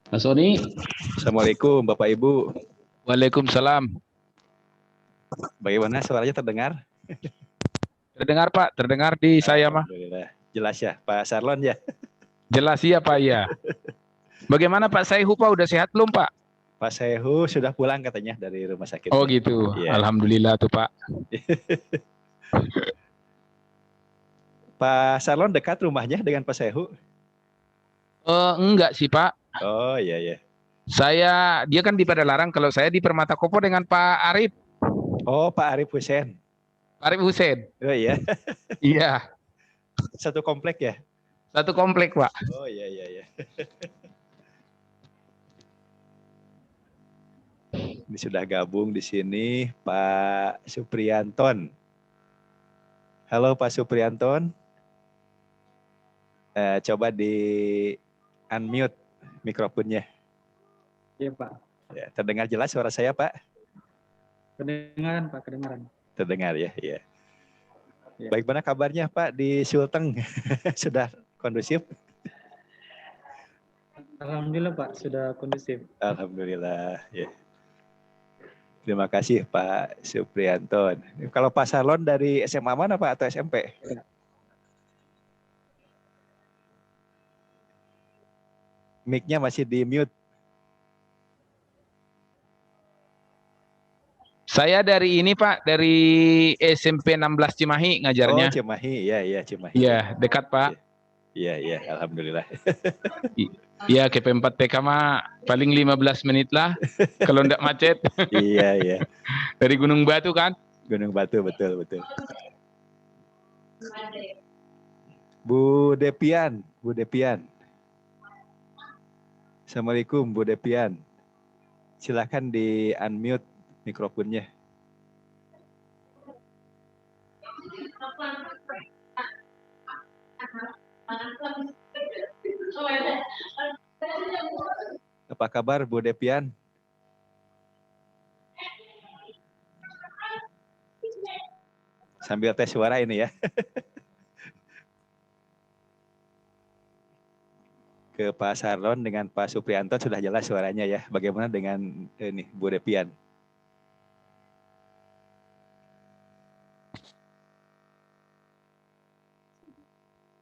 Mas Sony. Assalamualaikum Bapak Ibu. Waalaikumsalam. Bagaimana suaranya terdengar? Terdengar Pak, terdengar di saya mah. Alhamdulillah. Jelas ya, Pak Sarlon ya? Jelas iya Pak ya. Bagaimana Pak Saihu Pak, udah sehat belum Pak? Pak Sehu sudah pulang katanya dari rumah sakit. Oh gitu, Ya. Alhamdulillah tuh Pak. Pak Sarlon dekat rumahnya dengan Pak Sehu? Enggak sih Pak. Oh iya ya. Dia kan di Padalarang, kalau saya di Permata Kopo dengan Pak Arif. Oh Pak Arif Hussein. Arif Hussein. Oh iya. Iya. Satu komplek ya? Satu komplek Pak. Oh iya iya iya. Ini sudah gabung di sini Pak Suprianton. Halo Pak Suprianton. Coba di unmute mikrofonnya. Iya Pak. Ya, terdengar jelas suara saya Pak? Kedengaran Pak, kedengaran. Terdengar ya, ya. Ya. Bagaimana kabarnya Pak di Sulteng? Sudah kondusif? Alhamdulillah Pak, sudah kondusif. Alhamdulillah. Ya. Terima kasih Pak Suprianton. Kalau Pak Sarlon dari SMA mana Pak atau SMP? Ya. Mic-nya masih di mute. Saya dari ini Pak, dari SMP 16 Cimahi ngajarnya. Oh Cimahi, ya ya Cimahi. Iya, dekat Pak. Iya iya, alhamdulillah. Iya, KP4 TK mah paling 15 menit lah kalau enggak macet. Iya iya. Dari Gunung Batu kan? Gunung Batu, betul betul. Bu Depian, Bu Depian. Assalamualaikum Bu Depian. Silakan di unmute mikrofonnya. Apa kabar Bu Depian? Sambil tes suara ini ya. Ke Pak Sarlon dengan Pak Suprianto sudah jelas suaranya ya. Bagaimana dengan ini Bu Depian?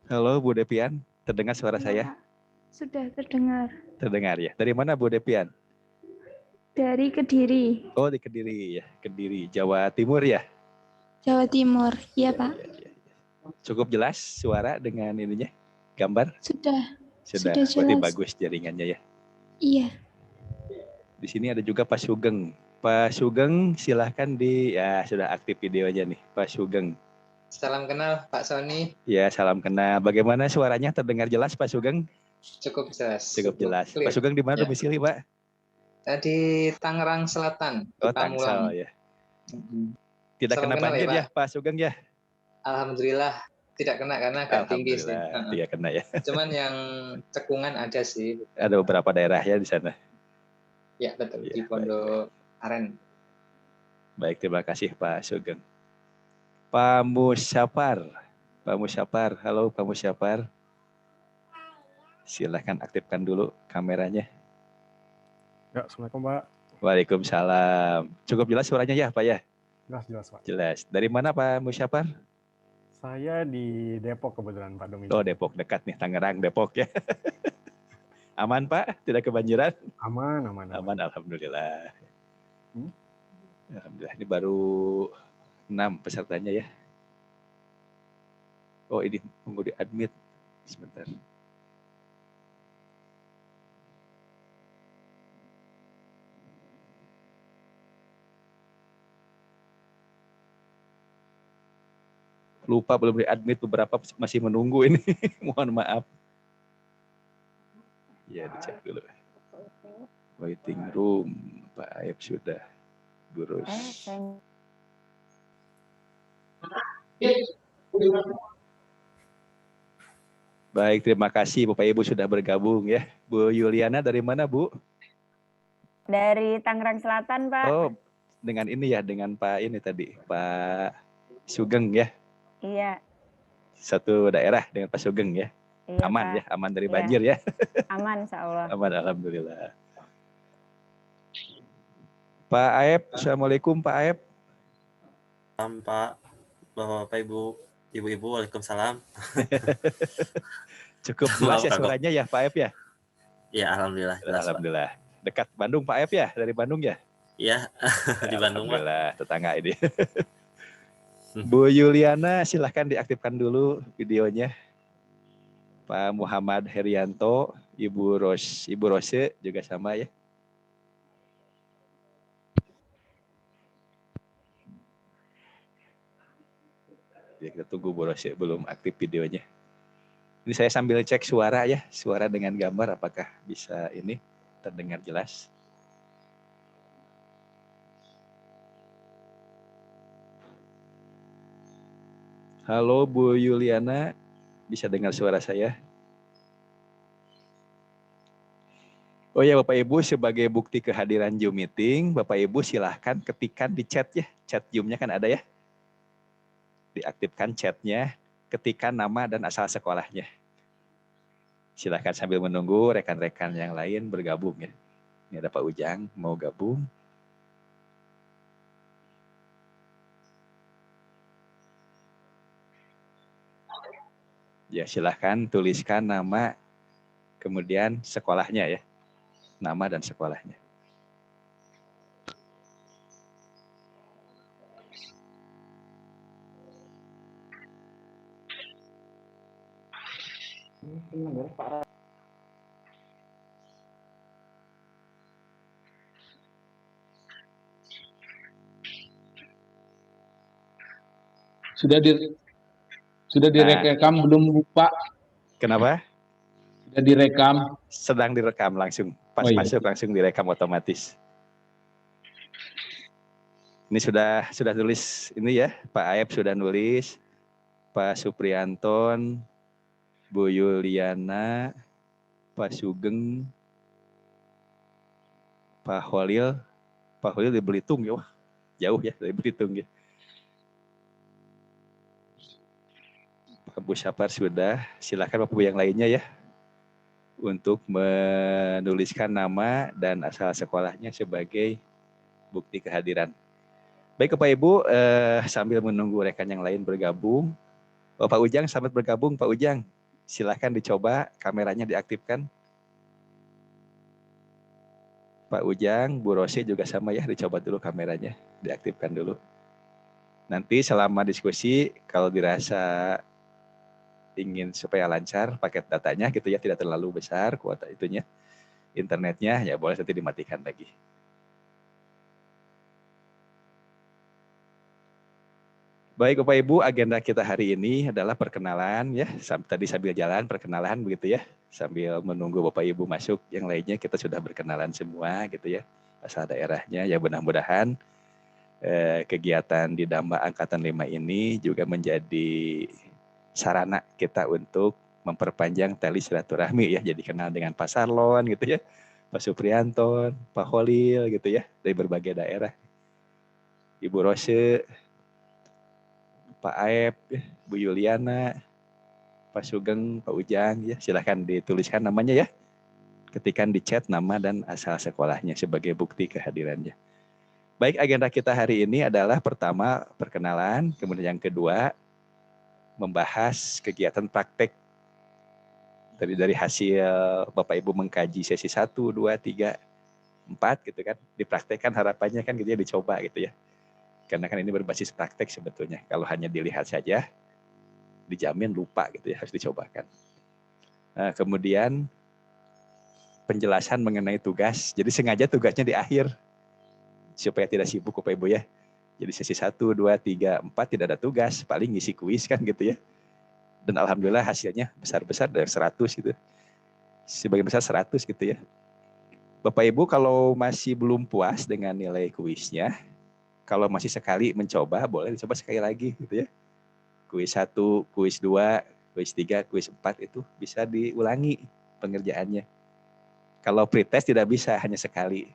Halo Bu Depian, terdengar suara saya? Sudah terdengar. Terdengar ya. Dari mana Bu Depian? Dari Kediri. Oh di Kediri ya, Kediri, Jawa Timur ya? Jawa Timur, iya Pak. Ya. Cukup jelas suara dengan ininya, gambar? Sudah Berarti jelas. bagus jaringannya ya. Iya. Di sini ada juga Pak Sugeng. Pak Sugeng silahkan ya sudah aktif videonya nih Pak Sugeng. Salam kenal Pak Sony. Ya salam kenal. Bagaimana suaranya terdengar jelas Pak Sugeng? Cukup jelas. Cukup jelas. Clear. Pak Sugeng di mana Ya. domisili Pak? Di Tangerang Selatan. Oh Tangsel ya. Tidak Salam kena kenal banjir ya, ya Pak Sugeng ya? Alhamdulillah tidak kena karena agak tinggi sih. Tidak kena ya. Cuman yang cekungan ada sih. Ada beberapa daerah ya di sana. Ya betul, Ya, di Pondok Aren. Baik, terima kasih Pak Sugeng. Pak Musyapar. Pak Musyapar, halo Pak Musyapar. Silahkan aktifkan dulu kameranya. Ya, Assalamualaikum Pak. Waalaikumsalam. Cukup jelas suaranya ya Pak ya? Jelas Pak. Jelas. Dari mana Pak Musyapar? Saya di Depok kebetulan Pak Domi. Oh Depok, dekat nih, Tangerang, Depok ya. Aman Pak? Tidak kebanjiran? Aman. Aman, alhamdulillah. Alhamdulillah, ini baru 6 pesertanya ya. Oh ini tunggu di admit sebentar. Lupa belum di admit, beberapa masih menunggu ini. Mohon maaf. Ya dicek dulu. Waiting room, Pak Aib sudah gurus. Baik, terima kasih Bapak Ibu sudah bergabung ya. Bu Yuliana dari mana Bu? Dari Tangerang Selatan Pak. Oh, dengan ini ya, dengan Pak ini tadi, Pak Sugeng ya. Iya. Satu daerah dengan Pak Sugeng ya. Iya, Aman Pak. ya, aman dari Iya. banjir ya. Aman, insya Allah. Aman, alhamdulillah. Pak Aep, assalamualaikum Pak Aep. Salam Pak, Bapak-Bapak, Ibu-ibu, Waalaikumsalam. Cukup jelas ya Bapak, suaranya ya Pak Aep ya. Ya, alhamdulillah jelas Pak. Alhamdulillah. Dekat Bandung Pak Aep ya, dari Bandung ya. Iya, di Bandung Pak. Alhamdulillah, tetangga ini. Bu Yuliana, silahkan diaktifkan dulu videonya. Pak Muhammad Herianto, Ibu Rose juga sama ya. Ya, kita tunggu Bu Rose belum aktif videonya. Ini saya sambil cek suara ya, suara dengan gambar apakah bisa ini terdengar jelas. Halo Bu Yuliana, bisa dengar suara saya? Oh ya Bapak Ibu, sebagai bukti kehadiran Zoom meeting, Bapak Ibu silahkan ketikkan di chat ya. Chat Zoom-nya kan ada ya. Diaktifkan chatnya, ketikkan nama dan asal sekolahnya. Silahkan sambil menunggu rekan-rekan yang lain bergabung ya. Ini ada Pak Ujang mau gabung. Ya silahkan tuliskan nama, kemudian sekolahnya ya. Nama dan sekolahnya. Sudah direkam belum Pak? Kenapa? Sudah direkam. Sedang direkam langsung. Pas Oh, iya. masuk langsung direkam otomatis. Ini sudah tulis ini ya, Pak Aep sudah nulis, Pak Suprianton, Bu Yuliana, Pak Sugeng, Pak Holil di Belitung ya, wah, jauh ya dari Belitung ya. Pak Bu Syapar sudah, silakan Bapak Ibu yang lainnya ya untuk menuliskan nama dan asal sekolahnya sebagai bukti kehadiran. Baik Bapak Ibu, sambil menunggu rekan yang lain bergabung, Pak Ujang selamat bergabung Pak Ujang. Silakan dicoba kameranya diaktifkan. Pak Ujang, Bu Rosi juga sama ya, dicoba dulu kameranya, diaktifkan dulu. Nanti selama diskusi kalau dirasa ingin supaya lancar paket datanya gitu ya, tidak terlalu besar kuota itunya, internetnya ya boleh nanti dimatikan lagi. Baik Bapak Ibu, agenda kita hari ini adalah perkenalan ya. Tadi sambil jalan perkenalan begitu ya. Sambil menunggu Bapak Ibu masuk, yang lainnya kita sudah berkenalan semua gitu ya. Asal daerahnya ya, mudah-mudahan kegiatan di Damba Angkatan 5 ini juga menjadi sarana kita untuk memperpanjang tali silaturahmi ya. Jadi kenal dengan Pak Sarlon gitu ya. Pak Suprianton, Pak Holil gitu ya. Dari berbagai daerah. Ibu Rose, Pak Aep, Bu Yuliana, Pak Sugeng, Pak Ujang, ya silahkan dituliskan namanya ya. Ketikkan di chat nama dan asal sekolahnya sebagai bukti kehadirannya. Baik, agenda kita hari ini adalah pertama perkenalan, kemudian yang kedua membahas kegiatan praktek dari hasil Bapak Ibu mengkaji sesi 1, 2, 3, 4 gitu kan. Dipraktekkan harapannya kan gitu ya, dicoba gitu ya. Karena kan ini berbasis praktek sebetulnya. Kalau hanya dilihat saja, dijamin lupa gitu ya, harus dicobakan. Nah, kemudian penjelasan mengenai tugas. Jadi sengaja tugasnya di akhir, supaya tidak sibuk Bapak Ibu ya. Jadi sesi 1, 2, 3, 4 tidak ada tugas, paling ngisi kuis kan gitu ya. Dan alhamdulillah hasilnya besar-besar dari 100 gitu. Sebagian besar 100 gitu ya. Bapak Ibu kalau masih belum puas dengan nilai kuisnya, kalau masih sekali mencoba, boleh dicoba sekali lagi gitu ya. Kuis 1, kuis 2, kuis 3, kuis 4 itu bisa diulangi pengerjaannya. Kalau pretest tidak bisa, hanya sekali.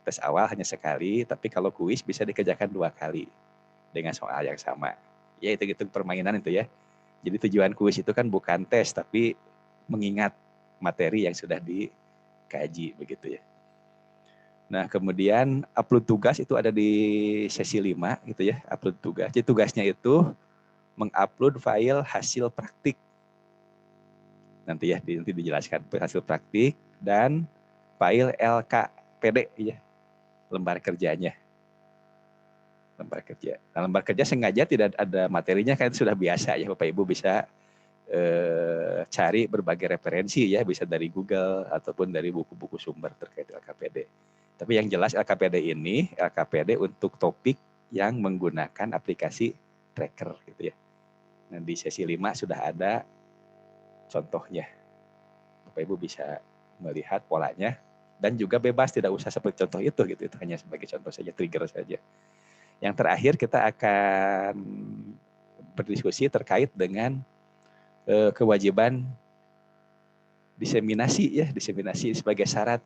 Tes awal hanya sekali, tapi kalau kuis bisa dikerjakan 2 kali dengan soal yang sama. Ya itu permainan itu ya. Jadi tujuan kuis itu kan bukan tes, tapi mengingat materi yang sudah dikaji begitu ya. Nah, kemudian upload tugas itu ada di sesi 5 gitu ya, upload tugas. Jadi tugasnya itu mengupload file hasil praktik. Nanti dijelaskan hasil praktik dan file LKPD ya, lembar kerjanya. Lembar kerja. Nah, lembar kerja sengaja tidak ada materinya, kan itu sudah biasa ya, Bapak Ibu bisa cari berbagai referensi ya, bisa dari Google ataupun dari buku-buku sumber terkait LKPD. Tapi yang jelas LKPD ini LKPD untuk topik yang menggunakan aplikasi tracker gitu ya. Nah, di sesi 5 sudah ada contohnya. Bapak Ibu bisa melihat polanya dan juga bebas, tidak usah seperti contoh itu gitu. Itu hanya sebagai contoh saja, trigger saja. Yang terakhir kita akan berdiskusi terkait dengan kewajiban diseminasi ya, diseminasi sebagai syarat.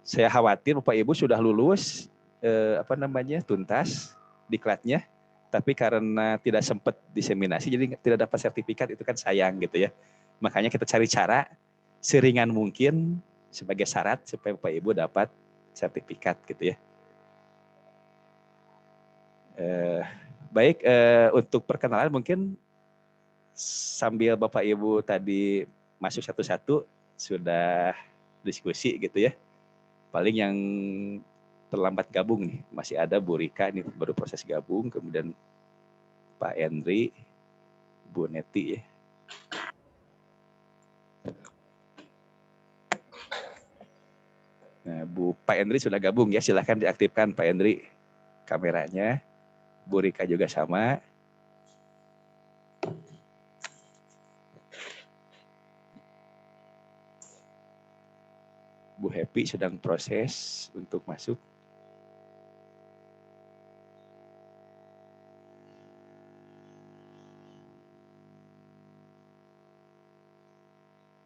Saya khawatir Bapak Ibu sudah lulus tuntas diklatnya, tapi karena tidak sempat diseminasi jadi tidak dapat sertifikat, itu kan sayang gitu ya. Makanya kita cari cara seringan mungkin sebagai syarat supaya Bapak Ibu dapat sertifikat gitu ya. Baik, untuk perkenalan mungkin sambil Bapak Ibu tadi masuk satu-satu sudah diskusi gitu ya. Paling yang terlambat gabung nih, masih ada Bu Rika nih baru proses gabung, kemudian Pak Henry, Bu Neti ya. Nah, Pak Henry sudah gabung ya, silahkan diaktifkan Pak Henry kameranya. Bu Rika juga sama. Bu Happy sedang proses untuk masuk.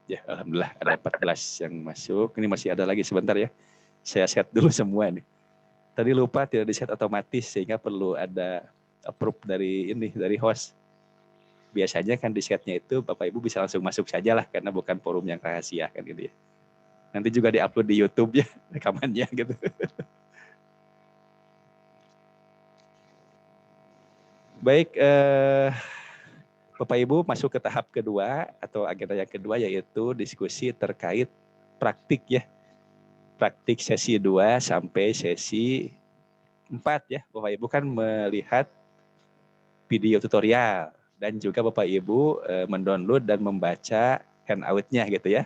Ya, alhamdulillah ada 14 yang masuk. Ini masih ada lagi sebentar ya. Saya set dulu semua nih. Tadi lupa tidak di-set otomatis sehingga perlu ada approve dari host. Biasanya kan di setnya itu Bapak Ibu bisa langsung masuk saja lah karena bukan forum yang rahasia kan gitu ya. Nanti juga di-upload di YouTube ya rekamannya gitu. Baik, Bapak Ibu masuk ke tahap kedua atau agenda yang kedua, yaitu diskusi terkait praktik ya. Praktik sesi 2 sampai sesi 4 ya. Bapak Ibu kan melihat video tutorial dan juga Bapak Ibu mendownload dan membaca handout-nya gitu ya.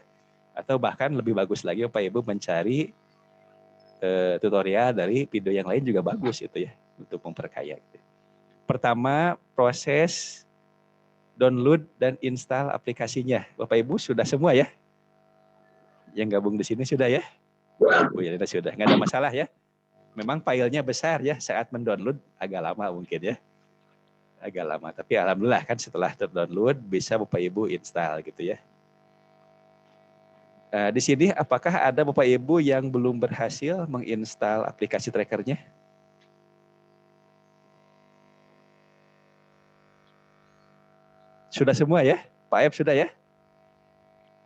Atau bahkan lebih bagus lagi Bapak Ibu mencari tutorial dari video yang lain juga bagus gitu ya untuk memperkaya. Gitu. Pertama, proses download dan install aplikasinya. Bapak Ibu sudah semua ya? Yang gabung di sini sudah ya? Bu ya, sudah, nggak ada masalah ya. Memang filenya besar ya, saat mendownload agak lama mungkin ya. Agak lama, tapi alhamdulillah kan setelah terdownload bisa Bapak Ibu install gitu ya. Di sini apakah ada Bapak Ibu yang belum berhasil menginstal aplikasi trackernya? Sudah semua ya? Pak Ep sudah ya?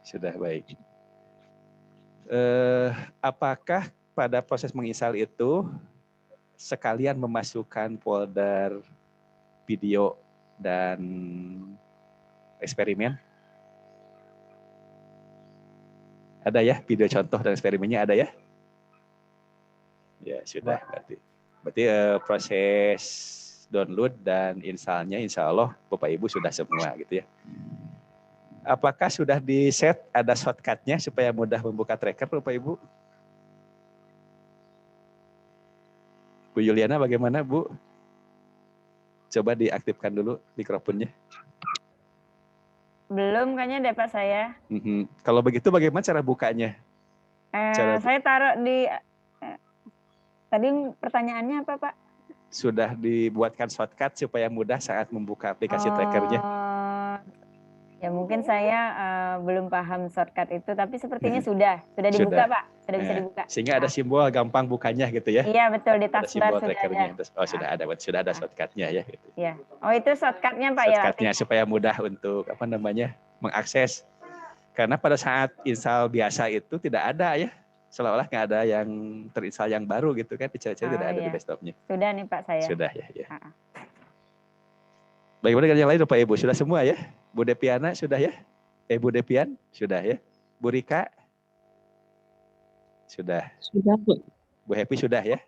Sudah, baik. Apakah pada proses menginstal itu sekalian memasukkan folder video dan eksperimen? Ada ya, video contoh dan eksperimennya ada ya? Ya, sudah berarti. Berarti proses download dan installnya insya Allah Bapak Ibu sudah semua gitu ya. Apakah sudah di-set ada shortcut-nya supaya mudah membuka tracker Bapak Ibu? Bu Yuliana bagaimana Bu? Coba diaktifkan dulu mikrofonnya. Belum kayaknya deh Pak saya. Kalau begitu bagaimana cara bukanya? Saya taruh di tadi pertanyaannya apa Pak? Sudah dibuatkan shortcut supaya mudah saat membuka aplikasi trackernya. Ya mungkin saya belum paham shortcut itu, tapi sepertinya sudah dibuka Pak, sudah bisa dibuka. Sehingga ada simbol gampang bukanya gitu ya. Iya betul, di Ada taskbar simbol sudah trackernya. ada. Oh sudah ada shortcutnya ya. Gitu. Iya. Oh itu shortcutnya Pak ya? Shortcutnya supaya mudah untuk mengakses. Karena pada saat install biasa itu tidak ada ya. Seolah-olah nggak ada yang terinstall yang baru gitu kan. Dicari-cari tidak ada di desktopnya. Sudah nih Pak saya. Sudah ya. Bagaimana dengan yang lain Bapak Ibu? Sudah semua ya? Bu Depiana sudah ya? Bu Depian sudah ya? Bu Rika? Sudah. Sudah, Bu. Bu Happy sudah ya?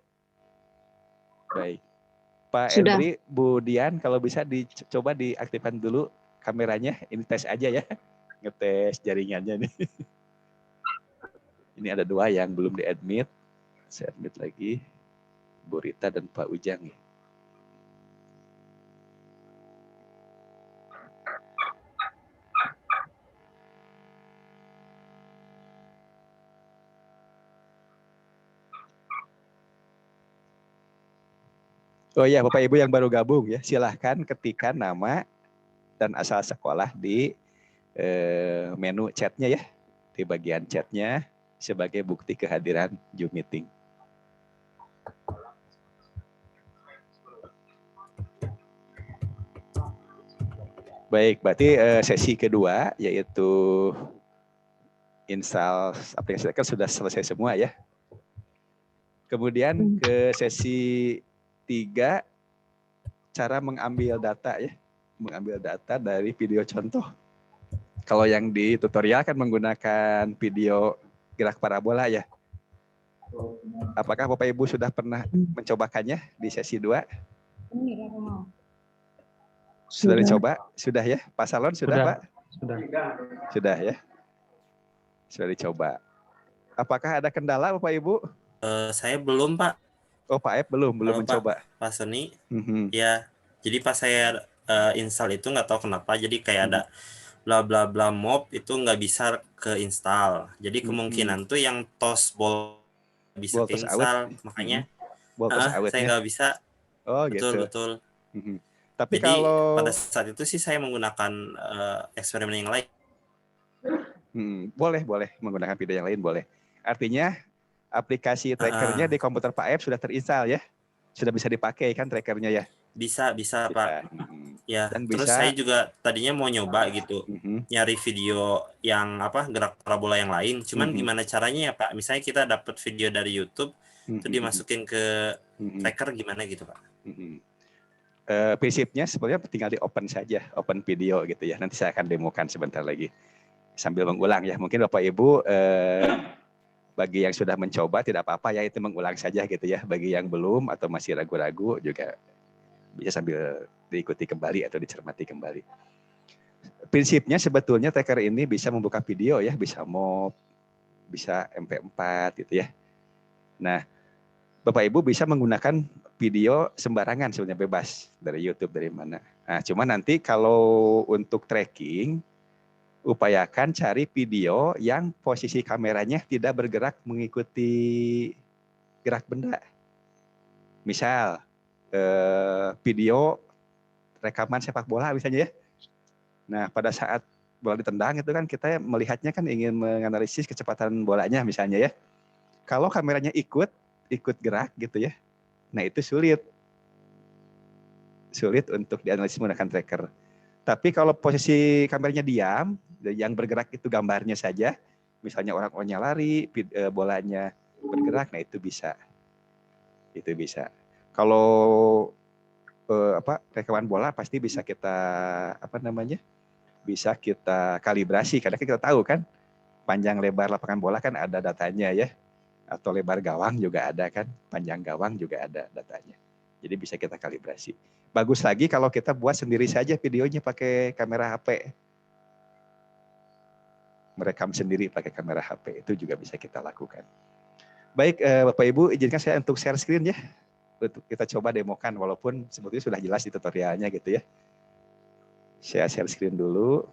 Baik. Pak Sudah. Endri, Bu Dian kalau bisa dicoba diaktifkan dulu kameranya. Ini tes aja ya. Ngetes jaringannya nih. Ini ada 2 yang belum di-admit. Saya admit lagi. Bu Rita dan Pak Ujang ya. Oh ya, Bapak Ibu yang baru gabung ya, silahkan ketikkan nama dan asal sekolah di menu chatnya ya, di bagian chatnya sebagai bukti kehadiran Zoom meeting. Baik, berarti sesi kedua yaitu install aplikasi Tracker sudah selesai semua ya. Kemudian ke sesi 3, cara mengambil data ya, mengambil data dari video contoh. Kalau yang di tutorial kan menggunakan video gerak parabola ya. Apakah Bapak Ibu sudah pernah mencobakannya di sesi 2? Sudah dicoba? Sudah ya? Pak Salon sudah Pak? Sudah ya? Sudah dicoba. Apakah ada kendala Bapak Ibu? Saya belum Pak. Oh Pak Aep belum mencoba. Pak Sony, ya. Jadi pas saya install itu nggak tahu kenapa. Jadi kayak ada bla bla bla mob itu nggak bisa ke install. Jadi kemungkinan tuh yang tos bol bisa ke install. Makanya saya nggak bisa. Oh betul. Tapi jadi kalau pada saat itu sih saya menggunakan eksperimen yang lain. Boleh menggunakan video yang lain boleh. Artinya aplikasi trackernya di komputer Pak Aep sudah terinstall ya? Sudah bisa dipakai kan trackernya ya? Bisa Pak. Ya, dan terus bisa, saya juga tadinya mau nyoba gitu. Nyari video yang gerak parabola yang lain. Cuman gimana caranya ya Pak? Misalnya kita dapat video dari YouTube, itu dimasukin ke tracker gimana gitu Pak? Prinsipnya sebenarnya tinggal di open saja, open video gitu ya. Nanti saya akan demokan sebentar lagi. Sambil mengulang ya. Mungkin Bapak Ibu bagi yang sudah mencoba tidak apa-apa ya, itu mengulang saja gitu ya. Bagi yang belum atau masih ragu-ragu juga bisa sambil diikuti kembali atau dicermati kembali. Prinsipnya sebetulnya tracker ini bisa membuka video ya, bisa MOV, bisa MP4 gitu ya. Nah, Bapak Ibu bisa menggunakan video sembarangan sebenarnya, bebas dari YouTube dari mana. Nah, cuma nanti kalau untuk tracking upayakan cari video yang posisi kameranya tidak bergerak mengikuti gerak benda. Misal video rekaman sepak bola misalnya ya. Nah, pada saat bola ditendang itu kan kita melihatnya kan ingin menganalisis kecepatan bolanya misalnya ya. Kalau kameranya ikut gerak gitu ya. Nah, itu sulit untuk dianalisis menggunakan tracker. Tapi kalau posisi kameranya diam, yang bergerak itu gambarnya saja, misalnya orang-orangnya lari, bolanya bergerak, nah itu bisa. Kalau rekaman bola pasti bisa kita bisa kita kalibrasi, karena kita tahu kan panjang lebar lapangan bola kan ada datanya ya, atau lebar gawang juga ada kan, panjang gawang juga ada datanya. Jadi bisa kita kalibrasi. Bagus lagi kalau kita buat sendiri saja videonya pakai kamera HP. Merekam sendiri pakai kamera HP, itu juga bisa kita lakukan. Baik, Bapak Ibu, izinkan saya untuk share screen ya. Untuk kita coba demokan, walaupun sebetulnya sudah jelas di tutorialnya gitu ya. Saya share screen dulu.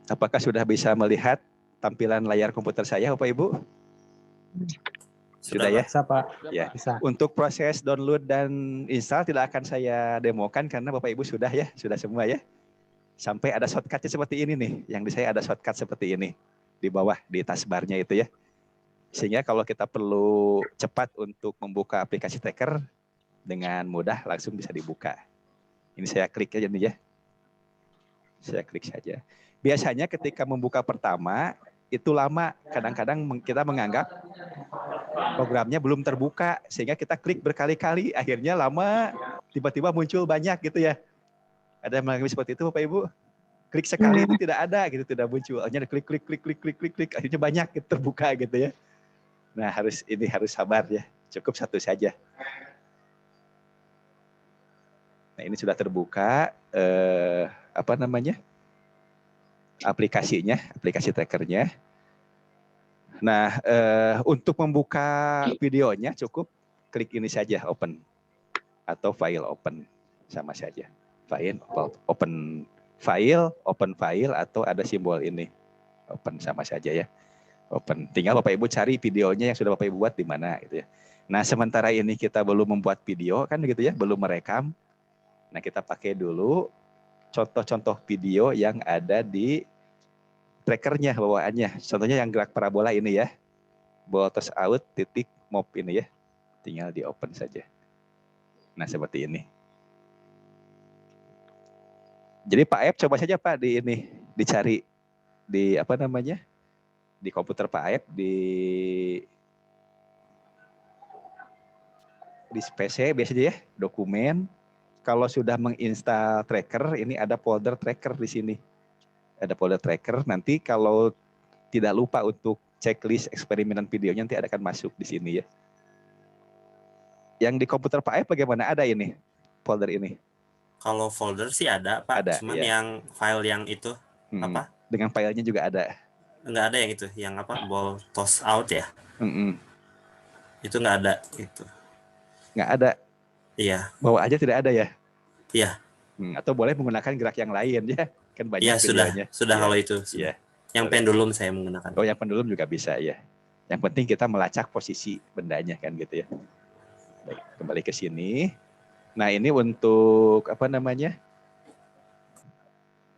Apakah sudah bisa melihat tampilan layar komputer saya, Bapak Ibu? Sudah ya? Bisa Pak. Ya. Bisa. Untuk proses download dan install tidak akan saya demokan karena Bapak Ibu sudah ya, sudah semua ya. Sampai ada shortcutnya seperti ini nih. Yang di saya ada shortcut seperti ini di bawah di taskbarnya itu ya. Sehingga kalau kita perlu cepat untuk membuka aplikasi tracker dengan mudah langsung bisa dibuka. Ini saya klik aja nih ya. Saya klik saja. Biasanya ketika membuka pertama itu lama, kadang-kadang kita menganggap programnya belum terbuka sehingga kita klik berkali-kali, akhirnya lama, tiba-tiba muncul banyak gitu ya. Ada yang mengalami seperti itu Bapak Ibu? Klik sekali itu tidak ada gitu, tidak muncul. Hanya klik, akhirnya banyak gitu, terbuka gitu ya. Nah, harus sabar ya. Cukup satu saja. Nah, ini sudah terbuka aplikasinya, aplikasi trackernya. Nah, untuk membuka videonya cukup klik ini saja, open atau file open, sama saja. File open file atau ada simbol ini, open sama saja ya. Open. Tinggal Bapak Ibu cari videonya yang sudah Bapak Ibu buat di mana gitu ya. Nah, sementara ini kita belum membuat video kan gitu ya, belum merekam. Nah, kita pakai dulu contoh-contoh video yang ada di trackernya bawaannya. Contohnya yang gerak parabola ini ya. Botos out titik mob ini ya. Tinggal di open saja. Nah, seperti ini. Jadi Pak Aep coba saja Pak di ini dicari di di komputer Pak Aep di PC biasanya ya, dokumen. Kalau sudah menginstal tracker, ini ada folder tracker di sini. Ada folder tracker, nanti kalau tidak lupa untuk checklist eksperimen videonya nanti akan masuk di sini ya. Yang di komputer Pak Aep bagaimana? Ada ini, folder ini? Kalau folder sih ada Pak, ada, cuman ya. yang file yang itu apa? Dengan filenya juga ada. Nggak ada yang itu, yang apa? Ball toss out ya? Itu nggak ada itu. Nggak ada? Iya. Bawa aja tidak ada ya? Iya. Atau boleh menggunakan gerak yang lain ya? Kan banyak ya, videonya. Sudah ya. Kalau itu. Sudah. Ya. Yang pendulum saya menggunakan. Oh, yang pendulum juga bisa ya. Yang penting kita melacak posisi bendanya kan gitu ya. Baik, kembali ke sini. Nah, ini untuk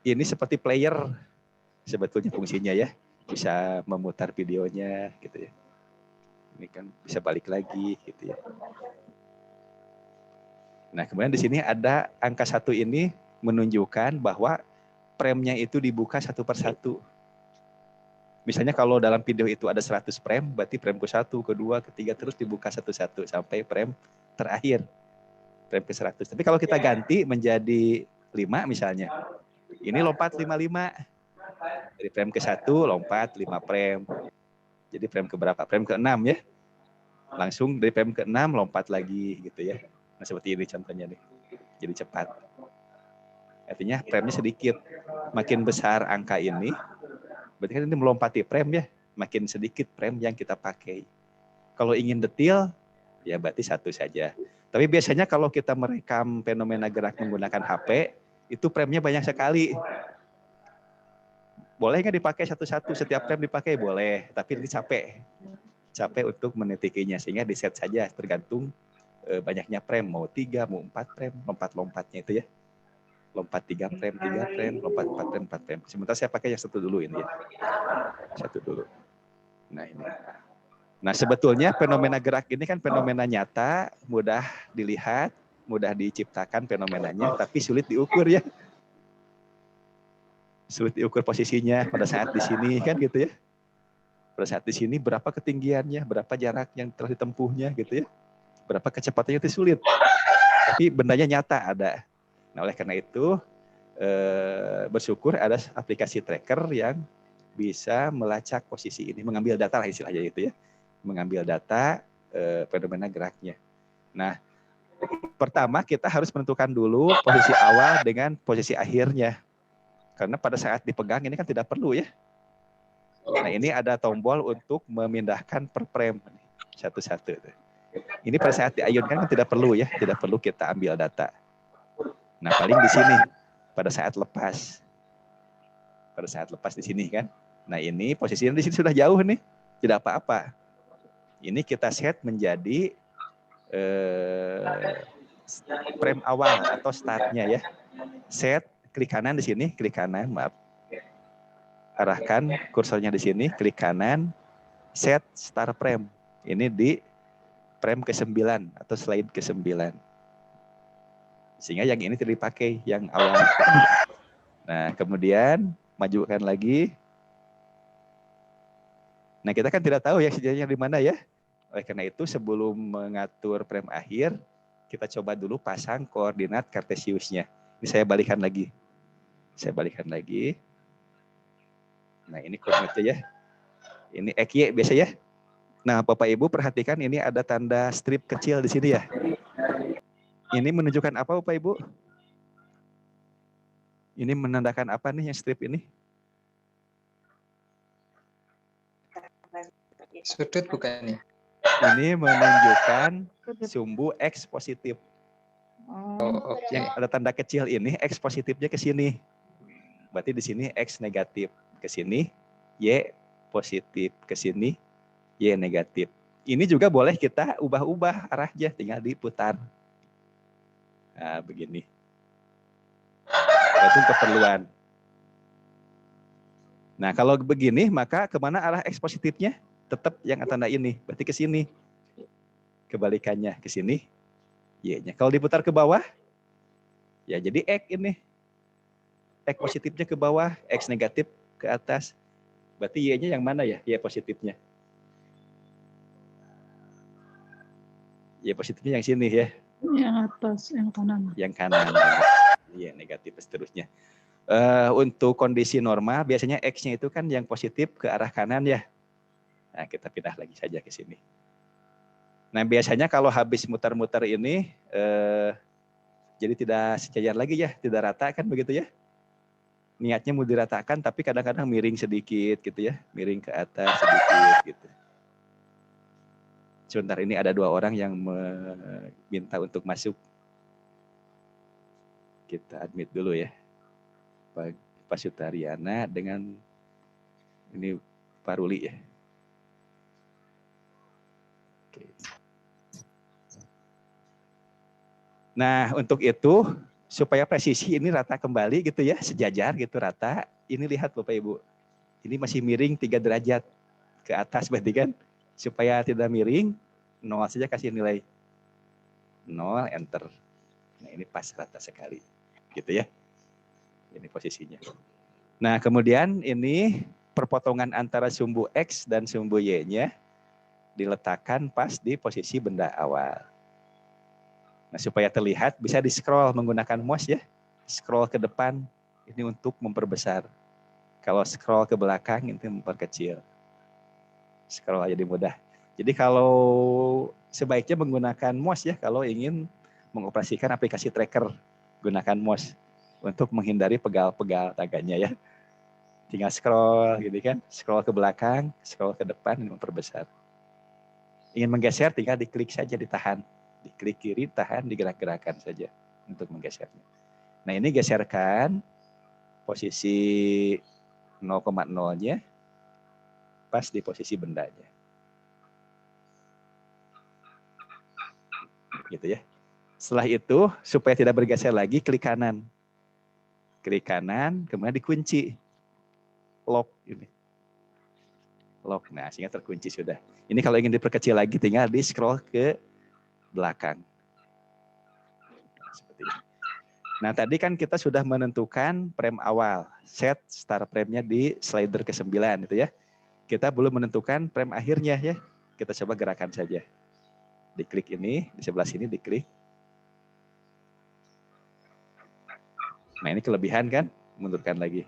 ini seperti player sebetulnya fungsinya ya. Bisa memutar videonya gitu ya. Ini kan bisa balik lagi gitu ya. Nah, kemudian di sini ada angka 1 ini menunjukkan bahwa frame-nya itu dibuka satu per satu. Misalnya kalau dalam video itu ada 100 frame, berarti frame ke-1, ke-2, ke-3 terus dibuka satu-satu sampai frame terakhir. Frame ke-100. Tapi kalau kita ganti menjadi 5 misalnya. Ini lompat 55. Dari frame ke-1 lompat 5 frame. Jadi frame ke berapa? Frame ke-6 ya. Langsung dari frame ke-6 lompat lagi gitu ya. Nah, seperti ini contohnya nih. Jadi cepat. Artinya frame-nya sedikit. Makin besar angka ini, berarti kan ini melompati frame ya. Makin sedikit frame yang kita pakai. Kalau ingin detail, ya berarti satu saja. Tapi biasanya kalau kita merekam fenomena gerak menggunakan HP, itu frame-nya banyak sekali. Boleh nggak dipakai satu-satu? Setiap frame dipakai? Boleh. Tapi ini capek. Capek untuk menitikinya. Sehingga di set saja tergantung banyaknya frame, mau 3, mau 4 frame, lompat-lompatnya itu ya. Lompat 3 frame, 3 frame, lompat 4 frame, 4 frame. Sementara saya pakai yang satu dulu ini ya. Satu dulu. Nah ini. Nah sebetulnya fenomena gerak ini kan fenomena nyata, mudah dilihat, mudah diciptakan fenomenanya, tapi sulit diukur ya. Sulit diukur posisinya pada saat di sini kan gitu ya. Pada saat di sini berapa ketinggiannya, berapa jarak yang telah ditempuhnya gitu ya. Berapa kecepatannya itu sulit. Tapi bendanya nyata ada. Nah, oleh karena itu bersyukur ada aplikasi tracker yang bisa melacak posisi ini, mengambil data lah istilahnya itu ya. Mengambil data fenomena geraknya. Nah, pertama kita harus menentukan dulu posisi awal dengan posisi akhirnya. Karena pada saat dipegang ini kan tidak perlu ya. Nah, ini ada tombol untuk memindahkan per frame satu-satu. Ini pada saat diayunkan kan tidak perlu ya, tidak perlu kita ambil data. Nah, paling di sini pada saat lepas. Pada saat lepas di sini kan. Nah, ini posisinya di sini sudah jauh nih. Tidak apa-apa. Ini kita set menjadi frame awal atau startnya ya. Set, klik kanan di sini, klik kanan, maaf. Arahkan kursornya di sini, klik kanan, set start frame. Ini di frame ke-9 atau slide ke-9. Sehingga yang ini tidak dipakai, yang awal. Nah, kemudian majukan lagi. Nah, kita kan tidak tahu ya sejarahnya di mana ya. Oleh karena itu, sebelum mengatur frame akhir, kita coba dulu pasang koordinat kartesiusnya. Ini saya balikan lagi. Saya balikan lagi. Nah, ini koordinatnya ya. Ini XY biasa ya. Nah, Bapak Ibu perhatikan ini ada tanda strip kecil di sini ya. Ini menunjukkan apa Bapak Ibu? Ini menandakan apa nih yang strip ini? Sudut bukan ya? Ini menunjukkan sumbu X positif. Oh, oke. Yang ada tanda kecil ini X positifnya ke sini. Berarti di sini X negatif. Ke sini Y positif. Ke sini Y negatif. Ini juga boleh kita ubah-ubah arahnya, tinggal diputar. Nah, begini. Itu keperluan. Nah, kalau begini, maka kemana arah X positifnya? Tetap yang tanda ini, berarti ke sini. Kebalikannya ke sini, Y-nya. Kalau diputar ke bawah, ya jadi X ini. X positifnya ke bawah, X negatif ke atas. Berarti Y-nya yang mana ya? Y positifnya. Y positifnya yang sini ya. Yang atas, yang kanan. Yang kanan. Y negatif seterusnya. Untuk kondisi normal, biasanya X-nya itu kan yang positif ke arah kanan ya. Nah, kita pindah lagi saja ke sini. Nah, biasanya kalau habis mutar-mutar ini, jadi tidak sejajar lagi ya, tidak rata kan begitu ya. Niatnya mau diratakan, tapi kadang-kadang miring sedikit gitu ya, miring ke atas sedikit gitu. Sebentar, ini ada 2 orang yang meminta untuk masuk. Kita admit dulu ya. Pak Sutariana dengan ini Pak Ruli ya. Oke. Nah, untuk itu supaya presisi ini rata kembali gitu ya, sejajar gitu rata. Ini lihat Bapak Ibu. Ini masih miring 3 derajat ke atas berarti kan. Supaya tidak miring, 0 saja kasih nilai 0, enter. Nah, ini pas rata sekali. Gitu ya. Ini posisinya. Nah, kemudian ini perpotongan antara sumbu X dan sumbu Y-nya diletakkan pas di posisi benda awal. Nah, supaya terlihat bisa di-scroll menggunakan mouse ya. Scroll ke depan ini untuk memperbesar. Kalau scroll ke belakang itu memperkecil. Scroll aja mudah. Jadi kalau sebaiknya menggunakan mouse ya kalau ingin mengoperasikan aplikasi tracker, gunakan mouse untuk menghindari pegal-pegal tangannya ya. Tinggal scroll gitu kan, scroll ke belakang, scroll ke depan ini memperbesar. Ingin menggeser tinggal diklik saja, ditahan. Diklik kiri, tahan, digerak-gerakan saja untuk menggesernya. Nah, ini geserkan posisi 0,0-nya pas di posisi bendanya. Gitu ya. Setelah itu, supaya tidak bergeser lagi, klik kanan. Klik kanan, kemudian dikunci. Lock ini. Lock, nah sehingga terkunci sudah. Ini kalau ingin diperkecil lagi, tinggal di scroll ke belakang. Nah, seperti ini. Nah, tadi kan kita sudah menentukan frame awal. Set start frame-nya di slider ke-9 itu ya. Kita belum menentukan frame akhirnya ya. Kita coba gerakan saja. Diklik ini, di sebelah sini diklik. Nah, ini kelebihan kan? Mundurkan lagi.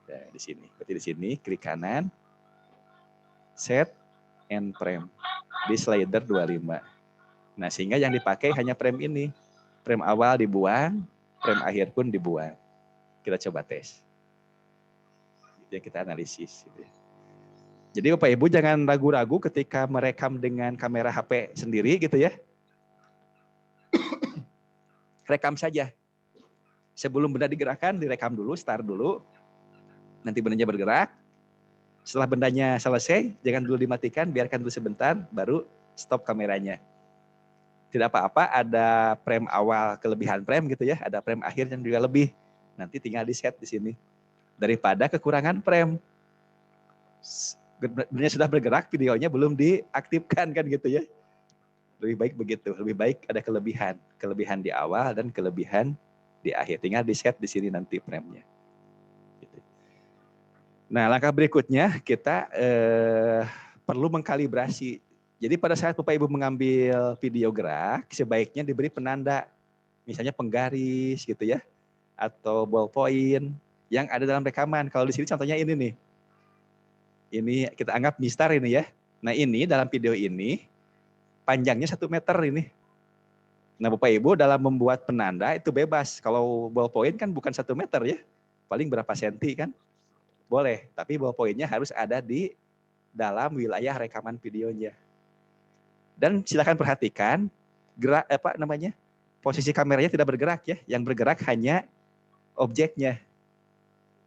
Nah, di sini. Berarti di sini klik kanan. Set and frame di slider 25. Nah, sehingga yang dipakai hanya frame ini. Frame awal dibuang, frame akhir pun dibuang. Kita coba tes. Jadi kita analisis. Jadi Bapak Ibu jangan ragu-ragu ketika merekam dengan kamera HP sendiri gitu ya. Rekam saja. Sebelum benda digerakkan, direkam dulu, start dulu. Nanti bendanya bergerak. Setelah bendanya selesai, jangan dulu dimatikan, biarkan dulu sebentar, baru stop kameranya. Tidak apa-apa, ada frame awal kelebihan frame gitu ya, ada frame akhir yang juga lebih. Nanti tinggal di set di sini. Daripada kekurangan frame. Bendanya sudah bergerak, videonya belum diaktifkan kan gitu ya. Lebih baik begitu, lebih baik ada kelebihan di awal dan kelebihan di akhir. Tinggal di set di sini nanti frame-nya. Nah, langkah berikutnya kita perlu mengkalibrasi. Jadi pada saat Bapak Ibu mengambil video gerak, sebaiknya diberi penanda, misalnya penggaris gitu ya, atau ballpoint yang ada dalam rekaman. Kalau di sini contohnya ini nih. Ini kita anggap mistar ini ya. Nah ini dalam video ini panjangnya 1 meter ini. Nah Bapak Ibu dalam membuat penanda itu bebas. Kalau ballpoint kan bukan 1 meter ya. Paling berapa senti kan? Boleh, tapi ballpointnya harus ada di dalam wilayah rekaman videonya. Dan silakan perhatikan gerak posisi kameranya tidak bergerak ya. Yang bergerak hanya objeknya.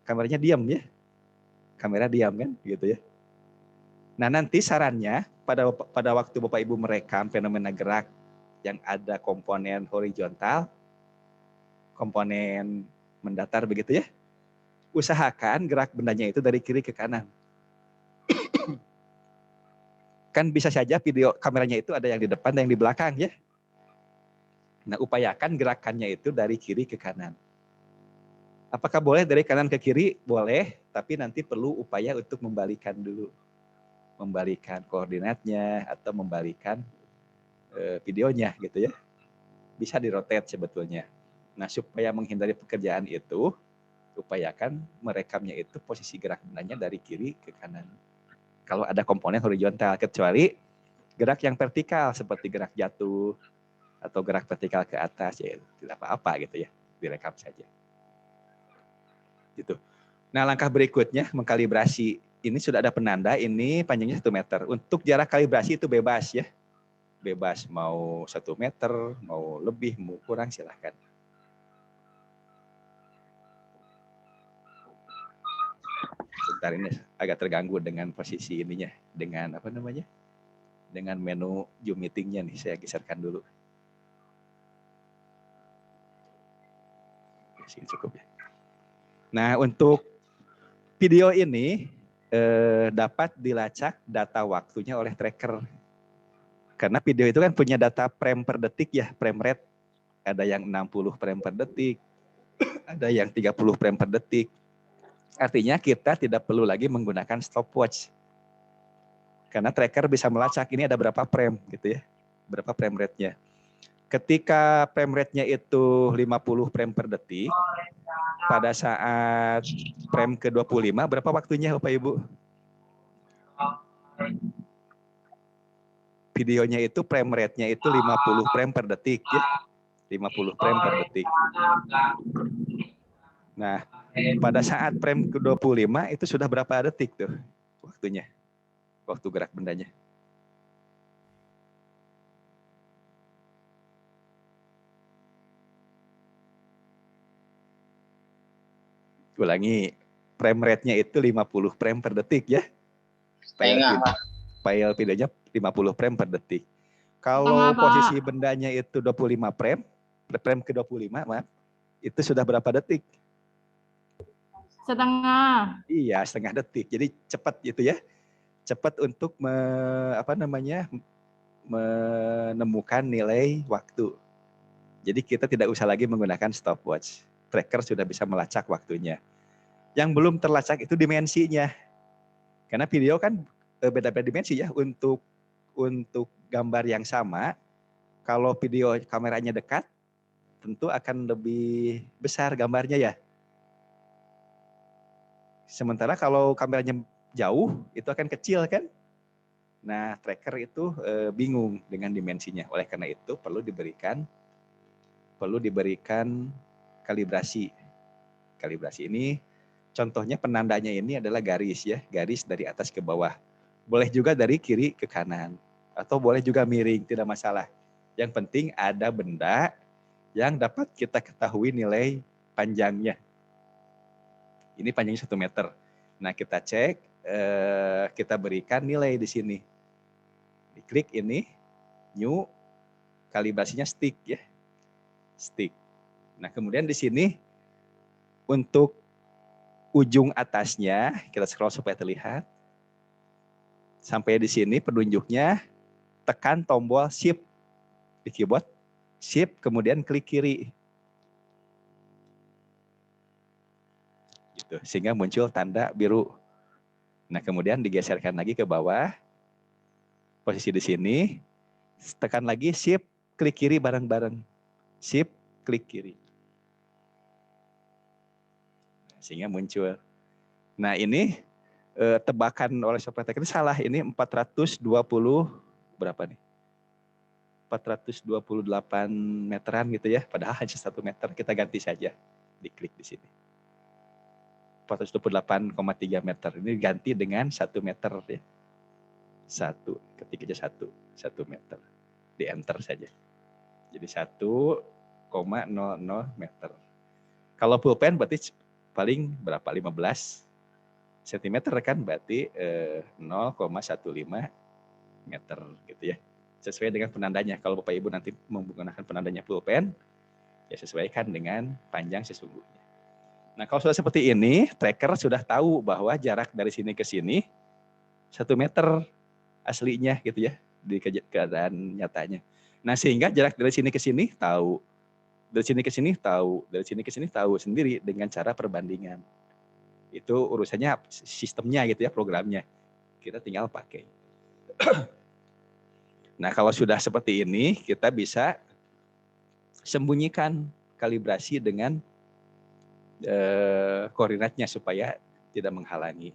Kameranya diam ya. Kamera diam kan gitu ya. Nah, nanti sarannya pada waktu Bapak Ibu merekam fenomena gerak yang ada komponen horizontal, komponen mendatar begitu ya. Usahakan gerak bendanya itu dari kiri ke kanan. Kan bisa saja video kameranya itu ada yang di depan dan yang di belakang ya. Nah, upayakan gerakannya itu dari kiri ke kanan. Apakah boleh dari kanan ke kiri? Boleh, tapi nanti perlu upaya untuk membalikan dulu. Membalikan koordinatnya atau membalikan videonya gitu ya. Bisa di-rotate sebetulnya. Nah, supaya menghindari pekerjaan itu, upayakan merekamnya itu posisi gerak bendanya dari kiri ke kanan. Kalau ada komponen horizontal, kecuali gerak yang vertikal seperti gerak jatuh atau gerak vertikal ke atas, ya tidak apa-apa gitu ya, direkam saja. Gitu. Nah langkah berikutnya mengkalibrasi. Ini sudah ada penanda, ini panjangnya 1 meter. Untuk jarak kalibrasi itu bebas ya. Bebas mau 1 meter, mau lebih, mau kurang silahkan. Sebentar ini agak terganggu dengan posisi ininya, dengan apa namanya? Dengan menu Zoom meeting-nya nih, saya geserkan dulu. Sini cukup ya. Nah, untuk video ini dapat dilacak data waktunya oleh tracker. Karena video itu kan punya data frame per detik ya, frame rate. Ada yang 60 frame per detik, ada yang 30 frame per detik. Artinya kita tidak perlu lagi menggunakan stopwatch. Karena tracker bisa melacak ini ada berapa frame gitu ya. Berapa frame rate-nya. Ketika frame rate-nya itu 50 frame per detik, pada saat frame ke-25 berapa waktunya Bapak Ibu? Videonya itu frame rate-nya itu 50 frame per detik ya. 50 frame per detik. Nah, pada saat frame ke-25 itu sudah berapa detik tuh waktunya? Waktu gerak bendanya. Ulangi, frame rate-nya itu 50 frame per detik ya. File videonya 50 frame per detik. Kalau posisi bendanya itu 25 frame, frame ke-25 maaf, itu sudah berapa detik? Setengah. Iya, setengah detik. Jadi cepat gitu ya. Cepat untuk menemukan nilai waktu. Jadi kita tidak usah lagi menggunakan stopwatch. Tracker sudah bisa melacak waktunya. Yang belum terlacak itu dimensinya. Karena video kan beda-beda dimensi ya. Untuk gambar yang sama, kalau video kameranya dekat, tentu akan lebih besar gambarnya ya. Sementara kalau kameranya jauh, itu akan kecil kan. Nah, tracker itu bingung dengan dimensinya. Oleh karena itu perlu diberikan kalibrasi. Kalibrasi ini contohnya penandanya ini adalah garis ya, garis dari atas ke bawah. Boleh juga dari kiri ke kanan atau boleh juga miring, tidak masalah. Yang penting ada benda yang dapat kita ketahui nilai panjangnya. Ini panjangnya 1 meter. Nah, kita cek kita berikan nilai di sini. Diklik ini, new, kalibrasinya stick ya. Stick. Nah, kemudian di sini untuk ujung atasnya, kita scroll supaya terlihat. Sampai di sini penunjuknya, tekan tombol shift di keyboard, shift kemudian klik kiri. Gitu, sehingga muncul tanda biru. Nah, kemudian digeserkan lagi ke bawah. Posisi di sini, tekan lagi shift klik kiri bareng-bareng. Shift klik kiri. Sehingga muncul. Nah, ini tebakan oleh software teknik salah. Ini 420 berapa nih? 428 meteran gitu ya. Padahal hanya 1 meter. Kita ganti saja. Diklik di sini. 428,3 meter. Ini ganti dengan 1 meter ya. 1, ketik aja 1 meter. Di enter saja. Jadi 1,00 meter. Kalau pulpen berarti paling berapa? 15 cm kan berarti 0,15 meter gitu ya. Sesuai dengan penandanya. Kalau Bapak Ibu nanti menggunakan penandanya pulpen, ya sesuaikan dengan panjang sesungguhnya. Nah, kalau sudah seperti ini, tracker sudah tahu bahwa jarak dari sini ke sini 1 meter aslinya gitu ya, di keadaan nyatanya. Nah, sehingga jarak dari sini ke sini tahu, dari sini ke sini tahu, dari sini ke sini tahu sendiri dengan cara perbandingan. Itu urusannya sistemnya gitu ya, programnya. Kita tinggal pakai. Nah, kalau sudah seperti ini, kita bisa sembunyikan kalibrasi dengan koordinatnya supaya tidak menghalangi.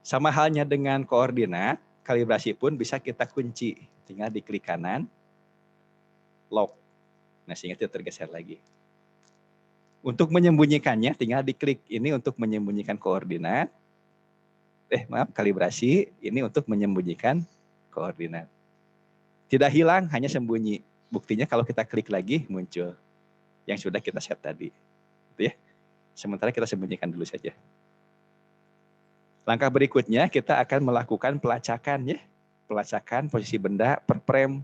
Sama halnya dengan koordinat, kalibrasi pun bisa kita kunci. Tinggal diklik kanan, lock. Nah, sehingga tidak tergeser lagi. Untuk menyembunyikannya, tinggal diklik ini untuk menyembunyikan koordinat. Kalibrasi, ini untuk menyembunyikan koordinat. Tidak hilang, hanya sembunyi. Buktinya kalau kita klik lagi, muncul yang sudah kita set tadi. Gitu ya. Sementara kita sembunyikan dulu saja. Langkah berikutnya kita akan melakukan pelacakan ya. Pelacakan posisi benda per frame.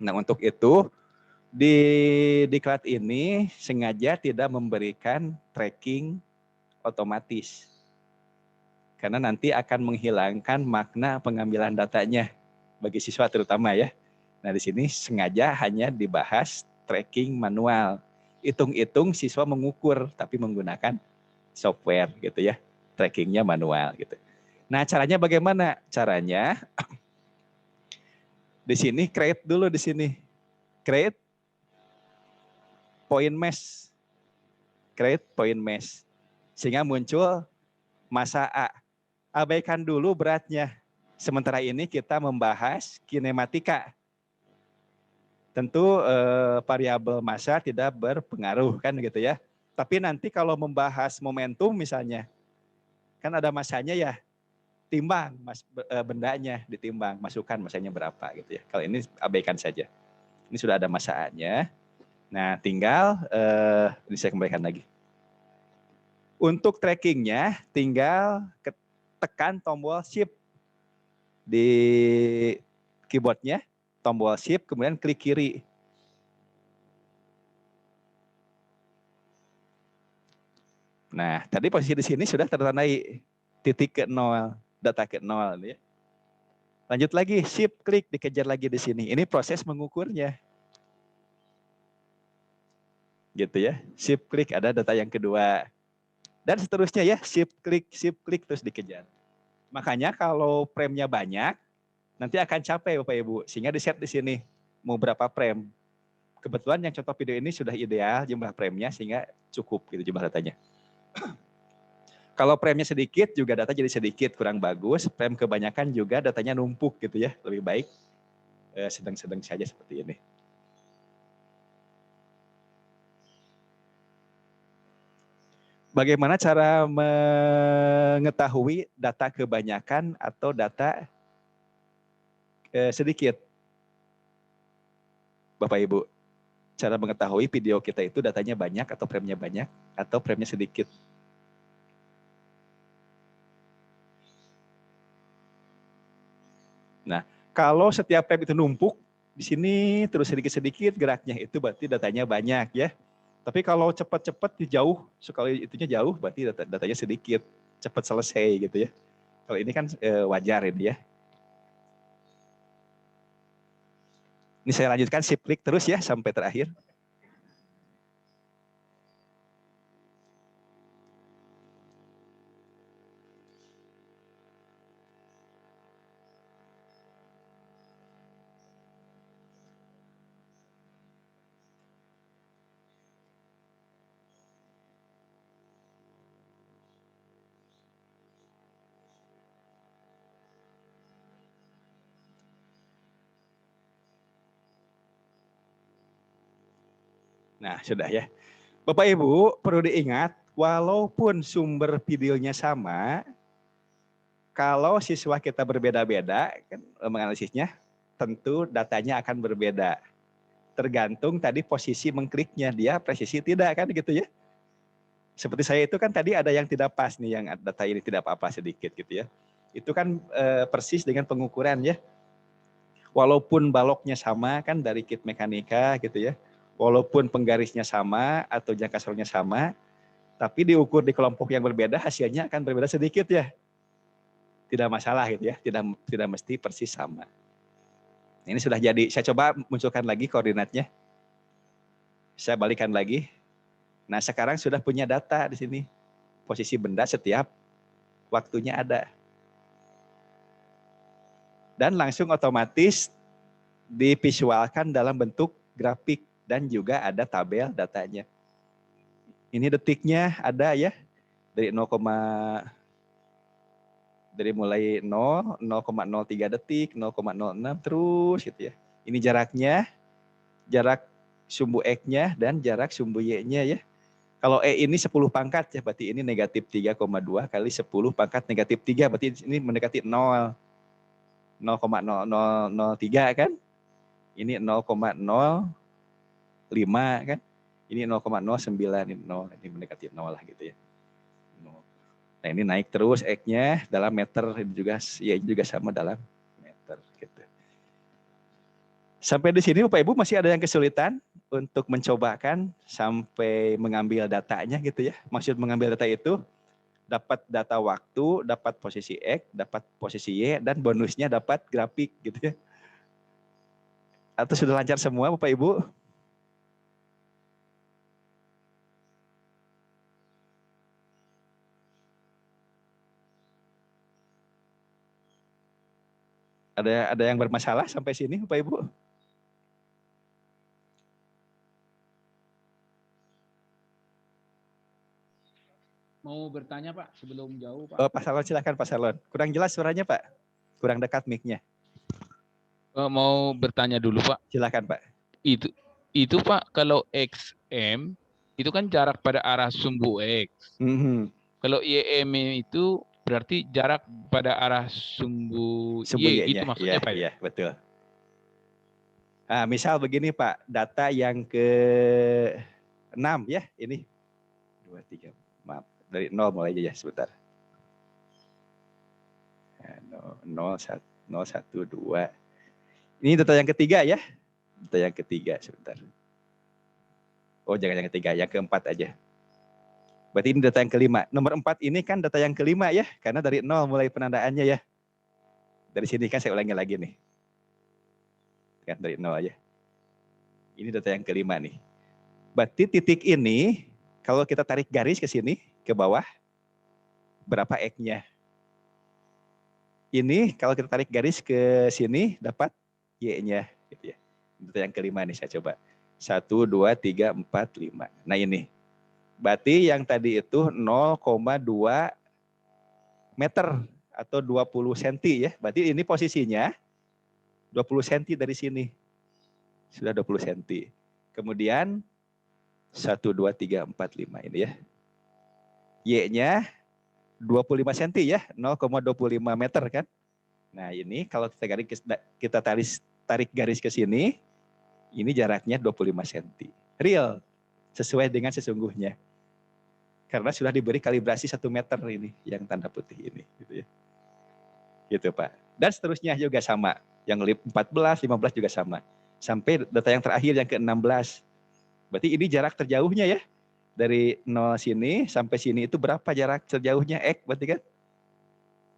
Nah, untuk itu di diklat ini sengaja tidak memberikan tracking otomatis. Karena nanti akan menghilangkan makna pengambilan datanya bagi siswa terutama ya. Nah, di sini sengaja hanya dibahas tracking manual. Hitung-hitung siswa mengukur tapi menggunakan software gitu ya. Trackingnya manual gitu. Nah, caranya bagaimana? Caranya di sini create dulu di sini. Create point mesh. Create point mesh. Sehingga muncul masa A. Abaikan dulu beratnya. Sementara ini kita membahas kinematika. Tentu variabel massa tidak berpengaruh kan gitu ya. Tapi nanti kalau membahas momentum misalnya, kan ada masanya ya, timbang bendanya, ditimbang, masukkan masanya berapa gitu ya. Kalau ini abaikan saja. Ini sudah ada masaannya. Nah, tinggal ini saya kembalikan lagi. Untuk trackingnya, tinggal tekan tombol shift di keyboardnya, tombol shift, kemudian klik kiri. Nah, tadi posisi di sini sudah tertandai titik ke 0, data ke 0 ya. Lanjut lagi, shift klik, dikejar lagi di sini. Ini proses mengukurnya. Gitu ya. Shift klik, ada data yang kedua. Dan seterusnya ya, shift klik terus dikejar. Makanya kalau frame-nya banyak, nanti akan capek Bapak Ibu. Sehingga di-set di sini mau berapa frame. Kebetulan yang contoh video ini sudah ideal jumlah frame-nya sehingga cukup gitu jumlah datanya. Kalau frame-nya sedikit juga data jadi sedikit, kurang bagus. Frame kebanyakan juga datanya numpuk gitu ya. Lebih baik sedang-sedang saja seperti ini. Bagaimana cara mengetahui data kebanyakan atau data sedikit? Bapak Ibu, cara mengetahui video kita itu datanya banyak atau frame-nya banyak atau frame-nya sedikit. Kalau setiap rem itu numpuk di sini terus sedikit-sedikit geraknya, itu berarti datanya banyak ya. Tapi kalau cepat-cepat jauh, sekali itunya jauh, berarti datanya sedikit, cepat selesai gitu ya. Kalau ini kan wajar ini ya. Ini saya lanjutkan shift klik terus ya sampai terakhir. Nah, sudah ya. Bapak Ibu, perlu diingat, walaupun sumber videonya sama, kalau siswa kita berbeda-beda kan, menganalisisnya, tentu datanya akan berbeda. Tergantung tadi posisi mengkliknya, dia presisi tidak kan gitu ya. Seperti saya itu kan tadi ada yang tidak pas nih, yang data ini tidak apa-apa sedikit gitu ya. Itu kan persis dengan pengukuran ya. Walaupun baloknya sama kan dari kit mekanika gitu ya. Walaupun penggarisnya sama atau jangka seluruhnya sama, tapi diukur di kelompok yang berbeda, hasilnya akan berbeda sedikit ya. Tidak masalah gitu ya, tidak mesti persis sama. Ini sudah jadi, saya coba munculkan lagi koordinatnya. Saya balikan lagi. Nah sekarang sudah punya data di sini. Posisi benda setiap waktunya ada. Dan langsung otomatis divisualkan dalam bentuk grafik. Dan juga ada tabel datanya. Ini detiknya ada ya. Dari dari mulai 0, 0,03 detik, 0,06 terus gitu ya. Ini jaraknya, jarak sumbu X-nya dan jarak sumbu Y-nya ya. Kalau E ini 10 pangkat ya, berarti ini negatif 3,2 kali 10 pangkat negatif 3, berarti ini mendekati 0. 0,0003 kan. Ini 0,05 kan. Ini 0,09, ini 0, ini mendekati 0 lah gitu ya. Nah ini naik terus X-nya dalam meter, ini juga Y juga sama dalam meter gitu. Sampai di sini Bapak Ibu masih ada yang kesulitan untuk mencobakan sampai mengambil datanya gitu ya. Maksud mengambil data itu dapat data waktu, dapat posisi X, dapat posisi Y, dan bonusnya dapat grafik gitu ya. Atau sudah lancar semua Bapak Ibu? Ada yang bermasalah sampai sini Bapak Ibu? Mau bertanya Pak sebelum jauh Pak. Oh, Pak Salon silakan Pak Salon. Kurang jelas suaranya Pak? Kurang dekat mic-nya. Mau bertanya dulu Pak. Silakan Pak. Itu Pak kalau XM itu kan jarak pada arah sumbu X. Kalau YM itu berarti jarak pada arah sumbu Y, itu maksudnya Pak? Iya, betul. Nah, misal begini Pak, data yang ke 6 ya, ini 2, 3, maaf, dari 0 mulai aja ya sebentar. 0, 1, 2. Ini data yang ketiga ya, data yang ketiga sebentar. Oh jangan yang ketiga, yang keempat aja. Berarti ini data yang kelima. Nomor 4 ini kan data yang kelima ya. Karena dari 0 mulai penandaannya ya. Dari sini kan saya ulangi lagi nih. Kan dari 0 aja. Ini data yang kelima nih. Berarti titik ini, kalau kita tarik garis ke sini, ke bawah, berapa X-nya? Ini kalau kita tarik garis ke sini, dapat Y-nya. Gitu ya. Data yang kelima nih saya coba. 1, 2, 3, 4, 5. Nah ini. Berarti yang tadi itu 0,2 meter atau 20 cm ya. Berarti ini posisinya 20 cm dari sini. Sudah 20 cm. Kemudian 1, 2, 3, 4, 5 ini ya. Y-nya 25 cm ya, 0,25 meter kan. Nah ini kalau kita tarik garis ke sini, ini jaraknya 25 cm. Real. Sesuai dengan sesungguhnya. Karena sudah diberi kalibrasi 1 meter ini, yang tanda putih ini. Gitu ya. Gitu Pak. Dan seterusnya juga sama. Yang 14, 15 juga sama. Sampai data yang terakhir yang ke-16. Berarti ini jarak terjauhnya ya. Dari 0 sini sampai sini itu berapa jarak terjauhnya X berarti kan?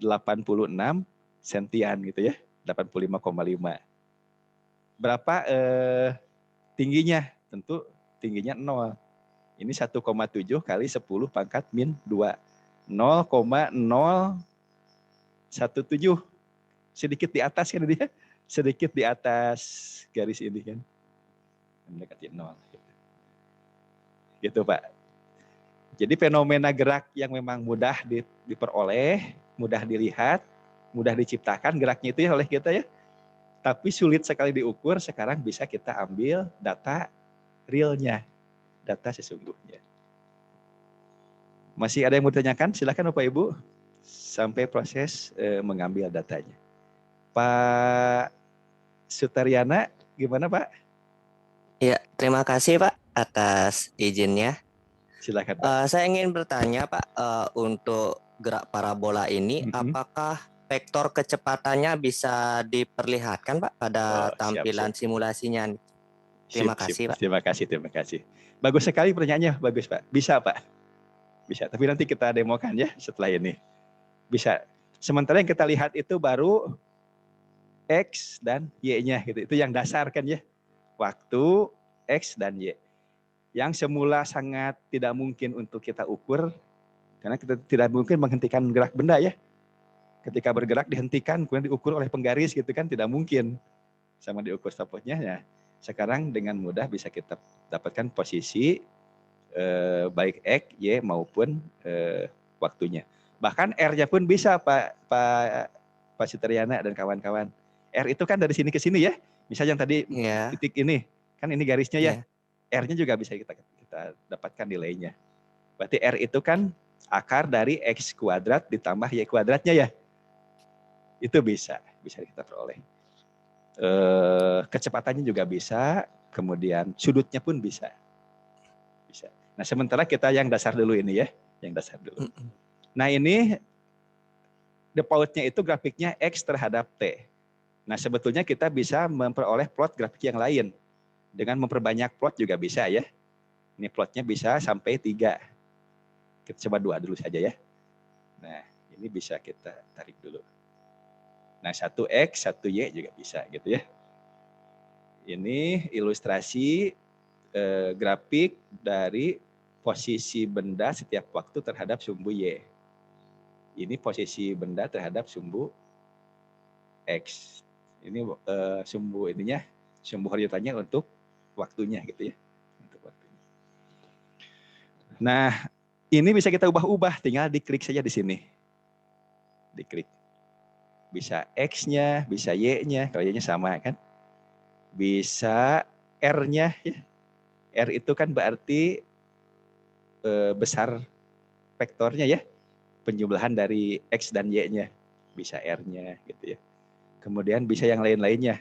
86 sentian gitu ya. 85,5. Berapa tingginya? Tentu tingginya 0. Ini 1,7 kali 10 pangkat min 2. 0,017. Sedikit di atas kan dia? Sedikit di atas garis ini kan. Mendekati 0. Gitu Pak. Jadi fenomena gerak yang memang mudah diperoleh, mudah dilihat, mudah diciptakan geraknya itu ya oleh kita ya. Tapi sulit sekali diukur, sekarang bisa kita ambil data realnya, data sesungguhnya. Masih ada yang mau ditanyakan? Silakan Bapak Ibu, sampai proses mengambil datanya. Pak Sutaryana, gimana Pak? Ya, terima kasih Pak atas izinnya. Silakan Pak. Saya ingin bertanya Pak, untuk gerak parabola ini, apakah vektor kecepatannya bisa diperlihatkan Pak pada tampilan simulasinya? Terima kasih Pak. Terima kasih. Bagus sekali pertanyaannya, bagus Pak. Bisa Pak. Bisa, tapi nanti kita demokan ya setelah ini. Bisa. Sementara yang kita lihat itu baru X dan Y-nya gitu. Itu yang dasar kan ya. Waktu X dan Y. Yang semula sangat tidak mungkin untuk kita ukur, karena kita tidak mungkin menghentikan gerak benda ya. Ketika bergerak dihentikan, kemudian diukur oleh penggaris gitu kan, tidak mungkin. Sama diukur stopwatchnya ya. Sekarang dengan mudah bisa kita dapatkan posisi baik X, Y maupun waktunya. Bahkan R-nya pun bisa Pak Sutaryana dan kawan-kawan. R itu kan dari sini ke sini ya. Misalnya yang tadi titik ini, kan ini garisnya ya. R-nya juga bisa kita dapatkan nilainya. Berarti R itu kan akar dari X kuadrat ditambah Y kuadratnya ya. Itu bisa kita peroleh. Kecepatannya juga bisa, kemudian sudutnya pun bisa. Nah, sementara kita yang dasar dulu ini ya, yang dasar dulu. Nah, ini defaultnya itu grafiknya X terhadap T. Nah, sebetulnya kita bisa memperoleh plot grafik yang lain. Dengan memperbanyak plot juga bisa ya. Ini plotnya bisa sampai 3. Kita coba 2 dulu saja ya. Nah, ini bisa kita tarik dulu. Nah, 1X, 1Y juga bisa gitu ya. Ini ilustrasi grafik dari posisi benda setiap waktu terhadap sumbu Y. Ini posisi benda terhadap sumbu X. Ini sumbu ininya, sumbu horizontalnya untuk waktunya gitu ya. Untuk waktunya. Nah, ini bisa kita ubah-ubah, tinggal diklik saja di sini. Diklik. Bisa X-nya, bisa Y-nya, kalau Y-nya sama kan. Bisa R-nya ya. R itu kan berarti besar vektornya ya. Penjumlahan dari X dan Y-nya. Bisa R-nya gitu ya. Kemudian bisa yang lain-lainnya.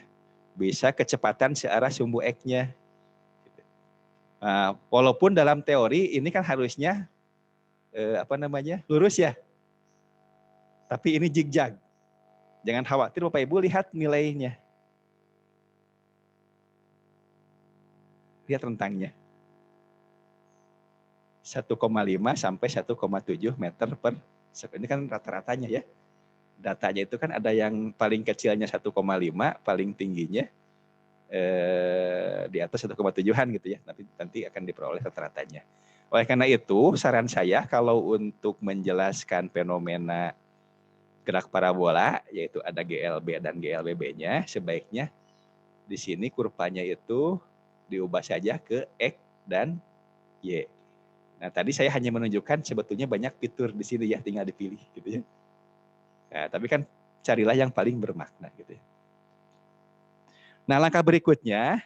Bisa kecepatan searah sumbu X-nya. Nah, walaupun dalam teori ini kan harusnya lurus ya. Tapi ini zigzag. Jangan khawatir Bapak Ibu, lihat nilainya. Lihat rentangnya. 1,5 sampai 1,7 meter per sekund. Ini kan rata-ratanya ya. Datanya itu kan ada yang paling kecilnya 1,5, paling tingginya di atas 1,7-an gitu ya. Tapi nanti akan diperoleh rata-ratanya. Oleh karena itu, saran saya kalau untuk menjelaskan fenomena gerak parabola, yaitu ada GLB dan GLBB-nya, sebaiknya di sini kurvanya itu diubah saja ke X dan Y. Nah, tadi saya hanya menunjukkan sebetulnya banyak fitur di sini ya, tinggal dipilih gitu ya. Nah, tapi kan carilah yang paling bermakna gitu ya. Nah, langkah berikutnya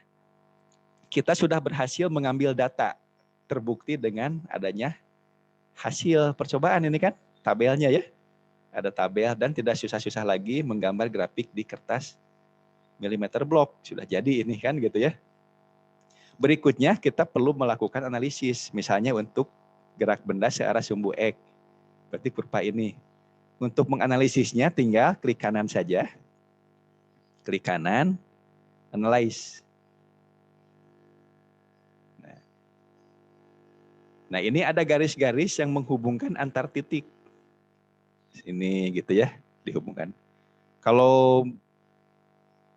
kita sudah berhasil mengambil data, terbukti dengan adanya hasil percobaan ini kan, tabelnya ya. Ada tabel dan tidak susah-susah lagi menggambar grafik di kertas milimeter blok. Sudah jadi ini kan gitu ya. Berikutnya kita perlu melakukan analisis. Misalnya untuk gerak benda searah sumbu X. Berarti kurva ini. untuk menganalisisnya tinggal klik kanan saja. Klik kanan, analyze. Nah, ini ada garis-garis yang menghubungkan antar titik. Ini gitu ya, dihubungkan. Kalau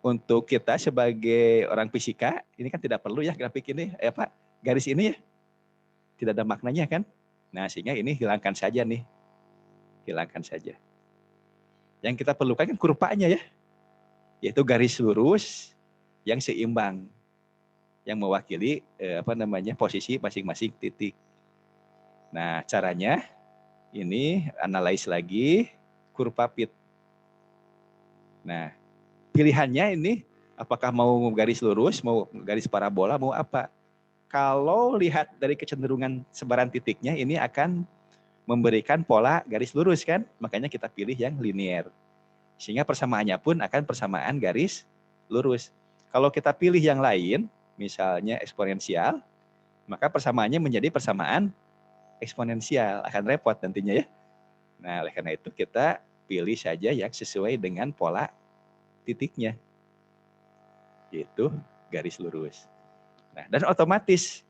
untuk kita sebagai orang fisika, ini kan tidak perlu ya grafik ini, garis ini ya. Tidak ada maknanya kan? Nah, sehingga ini hilangkan saja nih. Hilangkan saja. Yang kita perlukan kan kurvanya ya. Yaitu garis lurus yang seimbang. Yang mewakili posisi masing-masing titik. Nah, caranya ini analyze lagi kurva fit. Nah, pilihannya ini apakah mau garis lurus, mau garis parabola, mau apa? Kalau lihat dari kecenderungan sebaran titiknya, ini akan memberikan pola garis lurus kan? Makanya kita pilih yang linear. Sehingga persamaannya pun akan persamaan garis lurus. Kalau kita pilih yang lain, misalnya eksponensial, maka persamaannya menjadi persamaan eksponensial, akan repot nantinya ya. Nah, oleh karena itu kita pilih saja yang sesuai dengan pola titiknya, yaitu garis lurus. Nah, dan otomatis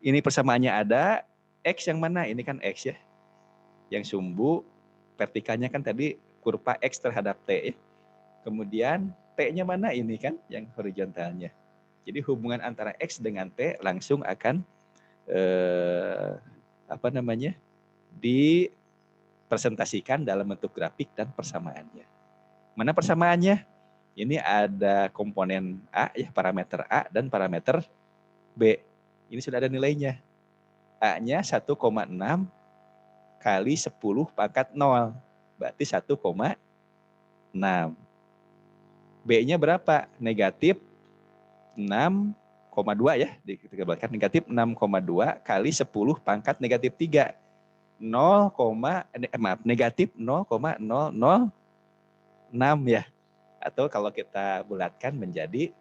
ini persamaannya ada, X yang mana? Ini kan X ya. Yang sumbu vertikalnya kan tadi kurva X terhadap T ya. Kemudian T-nya mana? Ini kan yang horizontalnya. Jadi hubungan antara X dengan T langsung akan dipresentasikan dalam bentuk grafik dan persamaannya. Mana persamaannya? Ini ada komponen A ya, parameter A dan parameter B. Ini sudah ada nilainya. A-nya 1,6 kali 10 pangkat 0. Berarti 1,6. B-nya berapa? Negatif 6,2 ya. Dikatakan negatif 6,2 kali 10 pangkat negatif 3. Negatif 0,006 ya. Atau kalau kita bulatkan menjadi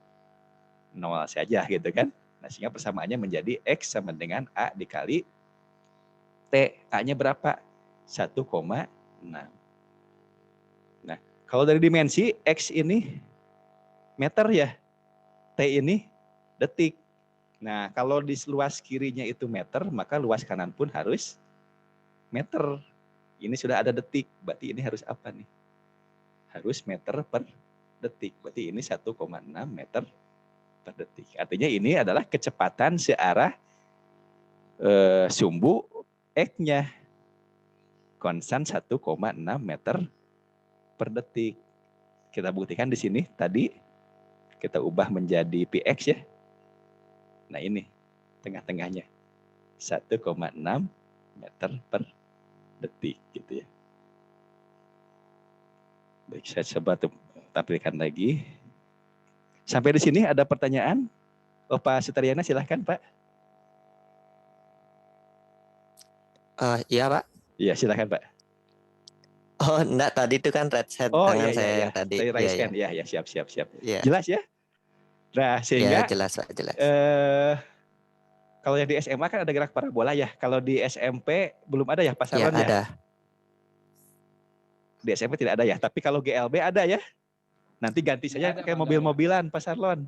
0 saja gitu kan. Nah, sehingga persamaannya menjadi X sama dengan A dikali T. A-nya berapa? 1,6. Nah, kalau dari dimensi X ini meter ya. T ini detik. Nah, kalau di luas kirinya itu meter, maka luas kanan pun harus meter. Ini sudah ada detik, berarti ini harus apa nih? Harus meter per detik. Berarti ini 1,6 meter per detik. Artinya ini adalah kecepatan searah sumbu X-nya. Konstan 1,6 meter per detik. Kita buktikan di sini tadi kita ubah menjadi px ya. Nah, ini tengah-tengahnya 1,6 meter per detik gitu ya. Baik, saya coba tampilkan lagi. Sampai di sini ada pertanyaan? Pak Sutriana silahkan Pak. Iya Pak. Iya silakan Pak. Oh enggak, tadi itu kan red set tangan iya, saya iya. yang tadi. Iya, siap. Iya. Jelas ya? Nah, sehingga ya, jelas Pak, jelas. Kalau yang di SMA kan ada gerak parabola ya. Kalau di SMP belum ada ya Pak Sarlon ya? Ada. Di SMP tidak ada ya. Tapi kalau GLB ada ya. Nanti ganti saja pakai mobil-mobilan Pak Sarlon.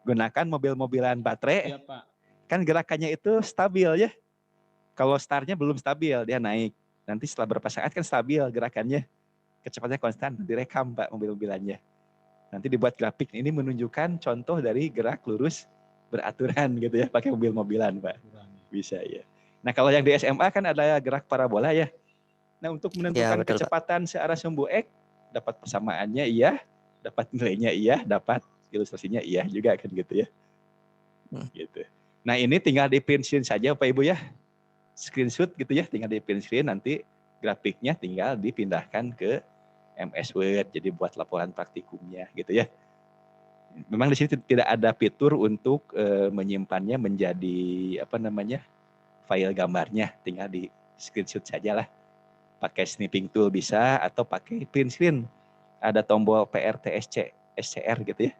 Gunakan mobil-mobilan baterai. Iya, Pak. Kan gerakannya itu stabil ya. Kalau startnya belum stabil, dia naik. Nanti setelah berapa saat kan stabil gerakannya. Kecepatannya konstan, direkam Pak mobil-mobilannya. Nanti dibuat grafik. Ini menunjukkan contoh dari gerak lurus beraturan gitu ya, pakai mobil-mobilan Pak. Bisa ya. Nah kalau yang di SMA kan ada gerak parabola ya. Nah untuk menentukan betul, kecepatan Pak. Searah sumbu X, dapat persamaannya iya, dapat nilainya iya, dapat ilustrasinya iya juga kan gitu ya. Gitu. Nah ini tinggal di print screen saja Pak Ibu ya. Screenshot gitu ya, tinggal di print screen, nanti grafiknya tinggal dipindahkan ke MS Word, jadi buat laporan praktikumnya gitu ya. Memang di sini tidak ada fitur untuk menyimpannya menjadi file gambarnya, tinggal di screenshot saja lah. Pakai snipping tool bisa atau pakai print screen. Ada tombol PRTSC, SCR gitu ya.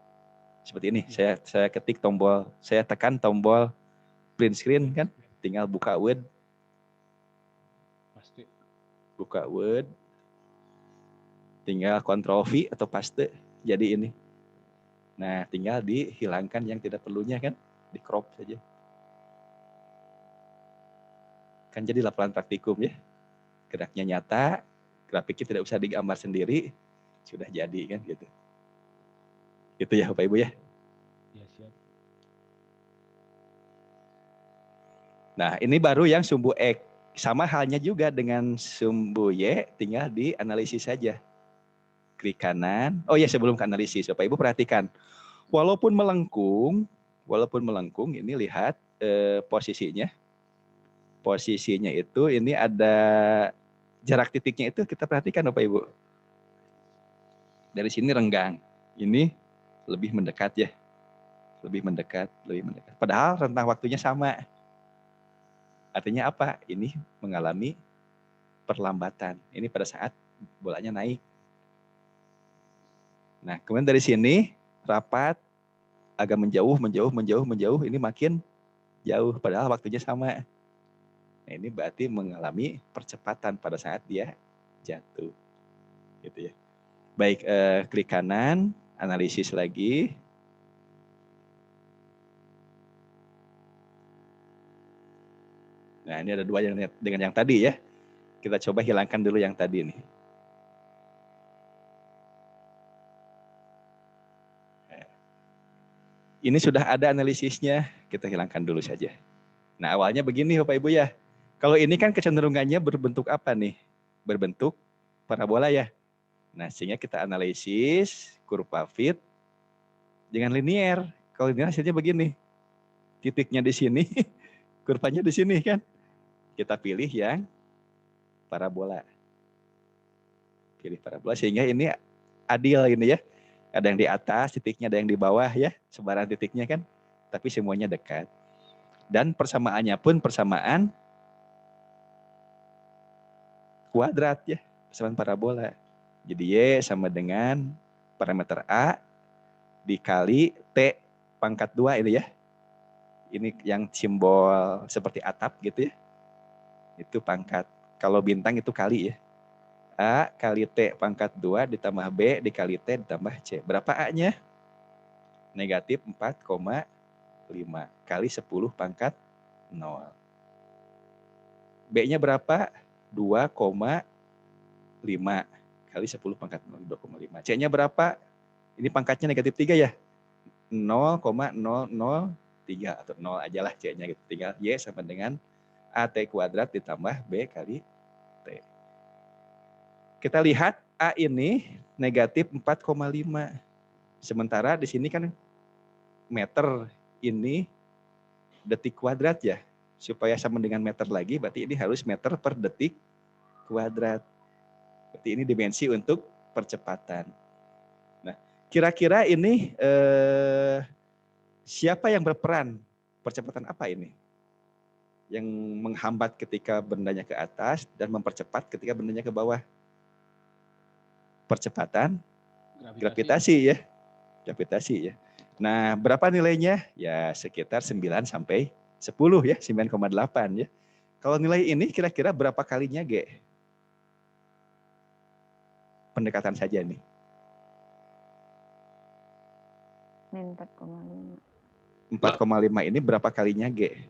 Seperti ini, saya ketik tombol, saya tekan tombol print screen kan, tinggal buka Word. Buka Word. tinggal Ctrl V atau paste jadi ini. Nah, tinggal dihilangkan yang tidak perlunya kan, di crop saja. Kan jadi laporan praktikum ya. Geraknya nyata, grafiknya tidak usah digambar sendiri, sudah jadi kan gitu. Itu ya Bapak Ibu ya. Ya, siap. Nah, ini baru yang sumbu X. Sama halnya juga dengan sumbu Y, tinggal dianalisis saja. Klik kanan. Oh ya, sebelum ke analisis, Bapak Ibu perhatikan. Walaupun melengkung, ini lihat posisinya. Posisinya itu ini ada jarak titiknya itu kita perhatikan Bapak Ibu. Dari sini renggang. Ini lebih mendekat ya. Lebih mendekat. Padahal rentang waktunya sama. Artinya apa? Ini mengalami perlambatan. Ini pada saat bolanya naik. Nah, kemudian dari sini rapat agak menjauh, ini makin jauh padahal waktunya sama. Nah, ini berarti mengalami percepatan pada saat dia jatuh. Gitu ya. Baik, klik kanan, analisis lagi. Nah, ini ada dua yang dengan yang tadi ya. Kita coba hilangkan dulu yang tadi nih. Ini sudah ada analisisnya, kita hilangkan dulu saja. Nah, awalnya begini Bapak Ibu ya. Kalau ini kan kecenderungannya berbentuk apa nih? Berbentuk parabola ya. Nah, sehingga kita analisis kurva fit dengan linear. Kalau linear hasilnya begini. Titiknya di sini, kurvanya di sini kan. Kita pilih yang parabola. Pilih parabola sehingga ini adil ini ya. Ada yang di atas titiknya, ada yang di bawah ya. Sebaran titiknya kan. Tapi semuanya dekat. Dan persamaannya pun persamaan kuadrat ya. Persamaan parabola. Jadi Y sama dengan parameter A dikali T pangkat 2 ini ya. Ini yang simbol seperti atap gitu ya. Itu pangkat. Kalau bintang itu kali ya. A kali T pangkat 2 ditambah B dikali T ditambah C. Berapa A-nya? Negatif 4,5 kali 10 pangkat 0. B-nya berapa? 2,5 kali 10 pangkat 0, 2,5. C-nya berapa? Ini pangkatnya negatif 3 ya? 0,003 atau 0 aja lah C-nya gitu. Tinggal Y sama dengan AT kuadrat ditambah B kali T. Kita lihat A ini negatif 4,5. Sementara di sini kan meter ini detik kuadrat ya. Supaya sama dengan meter lagi berarti ini harus meter per detik kuadrat. Berarti ini dimensi untuk percepatan. Nah, kira-kira ini siapa yang berperan? Percepatan apa ini? Yang menghambat ketika bendanya ke atas dan mempercepat ketika bendanya ke bawah. Percepatan gravitasi ya. Gravitasi ya. Nah, berapa nilainya? Ya sekitar 9 sampai 10 ya, 9,8 ya. Kalau nilai ini kira-kira berapa kalinya G? Pendekatan saja nih. 4,5. 4,5 ini berapa kalinya G?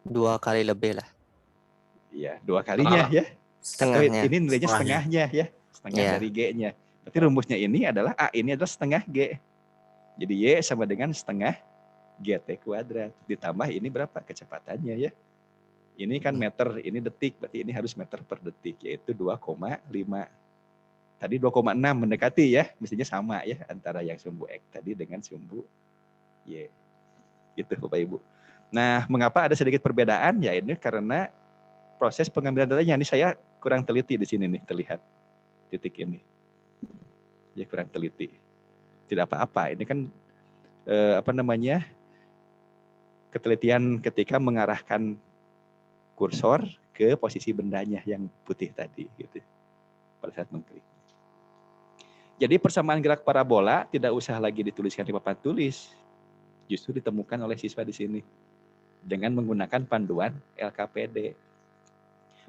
2 kali lebih lah. Iya, 2 kalinya ya. Setengahnya. Ini nilainya setengahnya ya. Setengah dari G-nya. Berarti rumusnya ini adalah A ini adalah setengah G. Jadi Y sama dengan setengah GT kuadrat. Ditambah ini berapa kecepatannya ya. Ini kan meter, ini detik. Berarti ini harus meter per detik. Yaitu 2,5. Tadi 2,6 mendekati ya. Mestinya sama ya. Antara yang sumbu X tadi dengan sumbu Y. Gitu Bapak Ibu. Nah, mengapa ada sedikit perbedaan? Ya ini karena proses pengambilan datanya. Ini saya kurang teliti di sini nih, terlihat titik ini. Ya kurang teliti. Tidak apa-apa. Ini kan ketelitian ketika mengarahkan kursor ke posisi bendanya yang putih tadi gitu. Pada saat mengklik. Jadi persamaan gerak parabola tidak usah lagi dituliskan di papan tulis. Justru ditemukan oleh siswa di sini dengan menggunakan panduan LKPD.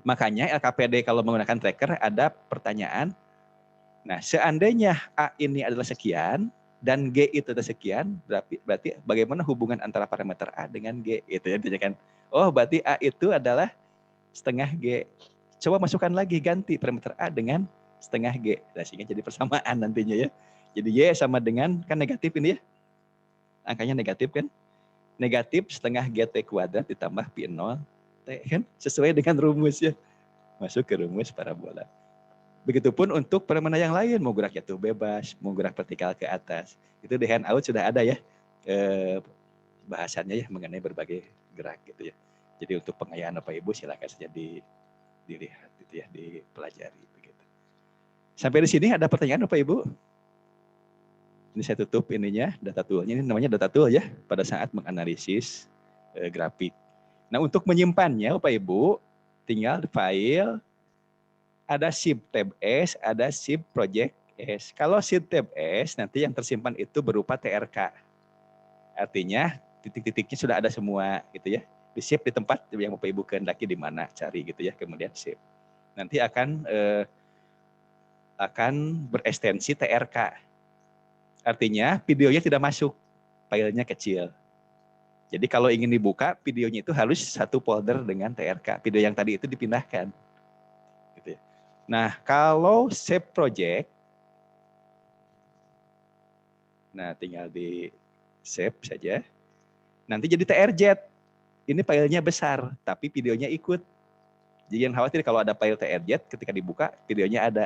Makanya LKPD kalau menggunakan tracker ada pertanyaan Nah, seandainya A ini adalah sekian dan G itu adalah sekian, berarti bagaimana hubungan antara parameter A dengan G? Itu ya, kan? Oh, berarti A itu adalah setengah G. Coba masukkan lagi, ganti parameter A dengan setengah G. Nah, sehingga jadi persamaan nantinya ya. Jadi Y sama dengan, kan negatif ini ya. Angkanya negatif kan? Negatif setengah GT kuadrat ditambah P0 T kan? Sesuai dengan rumus ya. Masuk ke rumus parabola. Begitupun untuk fenomena yang lain, mau gerak jatuh bebas, mau gerak vertikal ke atas. Itu di handout sudah ada ya bahasannya ya mengenai berbagai gerak gitu ya. Jadi untuk pengayaan Bapak Ibu silakan saja dilihat gitu ya, dipelajari begitu. Sampai di sini ada pertanyaan Bapak Ibu? Ini saya tutup ininya, data tool-nya. Ini namanya data tool ya pada saat menganalisis grafik. Nah, untuk menyimpannya Bapak Ibu tinggal di file, ada zip tab S, ada zip project S. Kalau zip tab S, nanti yang tersimpan itu berupa TRK. Artinya titik-titiknya sudah ada semua gitu ya. Di save di tempat yang Bapak Ibu kehendaki di mana cari gitu ya, kemudian save. Nanti akan berekstensi TRK. Artinya videonya tidak masuk, filenya kecil. Jadi kalau ingin dibuka, videonya itu harus satu folder dengan TRK. Video yang tadi itu dipindahkan. Gitu ya. Nah, kalau save project, nah tinggal di save saja. Nanti jadi TRZ. Ini filenya besar, tapi videonya ikut. Jadi yang khawatir kalau ada file TRZ, ketika dibuka, videonya ada.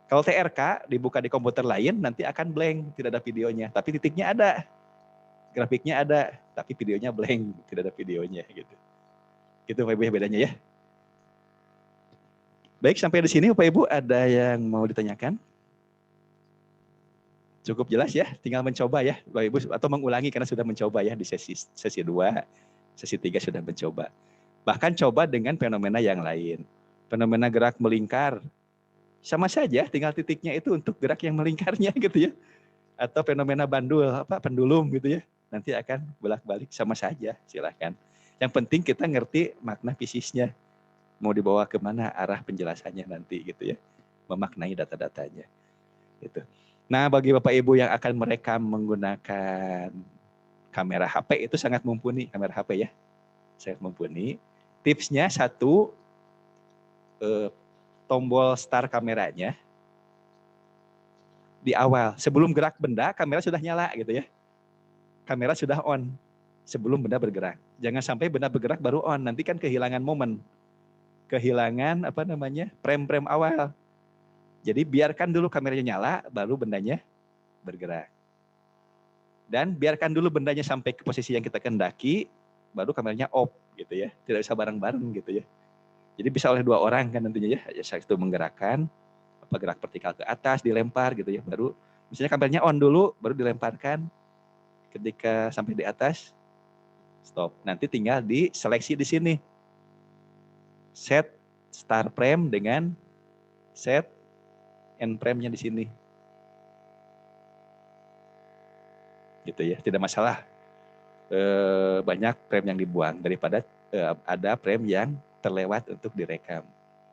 Kalau TRK dibuka di komputer lain, nanti akan blank, tidak ada videonya. Tapi titiknya ada, grafiknya ada, tapi videonya blank, tidak ada videonya. Gitu Bapak Ibu bedanya ya. Baik, sampai di sini Bapak Ibu ada yang mau ditanyakan? Cukup jelas ya, tinggal mencoba ya Bapak Ibu, atau mengulangi karena sudah mencoba ya di sesi 2, sesi 3 sudah mencoba. Bahkan coba dengan fenomena yang lain. Fenomena gerak melingkar, sama saja tinggal titiknya itu untuk gerak yang melingkarnya gitu ya. Atau fenomena pendulum gitu ya. Nanti akan bolak-balik, sama saja, silakan. Yang penting kita ngerti makna fisiknya. Mau dibawa kemana arah penjelasannya nanti gitu ya, memaknai data-datanya gitu. Nah, bagi Bapak Ibu yang akan merekam menggunakan kamera HP itu sangat mumpuni, kamera HP ya, sangat mumpuni. Tipsnya satu, tombol start kameranya di awal, sebelum gerak benda kamera sudah nyala gitu ya, kamera sudah on sebelum benda bergerak. Jangan sampai benda bergerak baru on, nanti kan kehilangan momen. Kehilangan frame-frame awal. Jadi biarkan dulu kameranya nyala, baru bendanya bergerak. Dan biarkan dulu bendanya sampai ke posisi yang kita kehendaki, baru kameranya off gitu ya. Tidak bisa bareng-bareng gitu ya. Jadi bisa oleh 2 orang kan nantinya ya. Satu menggerakkan, gerak vertikal ke atas, dilempar gitu ya. Baru misalnya kameranya on dulu, baru dilemparkan. Ketika sampai di atas, stop. Nanti tinggal diseleksi di sini. Set start frame dengan set end frame-nya di sini. Gitu ya, tidak masalah. Banyak frame yang dibuang daripada ada frame yang terlewat untuk direkam.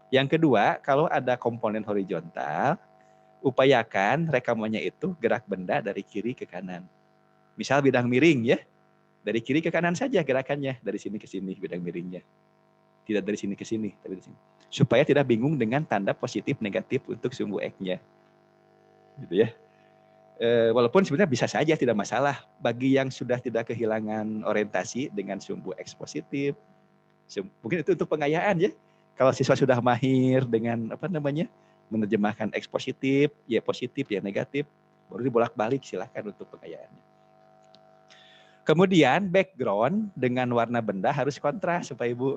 Yang kedua, kalau ada komponen horizontal, upayakan rekamannya itu gerak benda dari kiri ke kanan. Misal bidang miring ya, dari kiri ke kanan saja gerakannya, dari sini ke sini bidang miringnya. Tidak dari sini ke sini, tapi dari sini. Supaya tidak bingung dengan tanda positif negatif untuk sumbu X-nya. Gitu ya. Walaupun sebenarnya bisa saja tidak masalah bagi yang sudah tidak kehilangan orientasi dengan sumbu X positif. Mungkin itu untuk pengayaan ya. Kalau siswa sudah mahir dengan menerjemahkan X positif, Y positif, Y negatif, baru dibolak-balik silakan untuk pengayaannya. Kemudian background dengan warna benda harus kontras Bapak Ibu.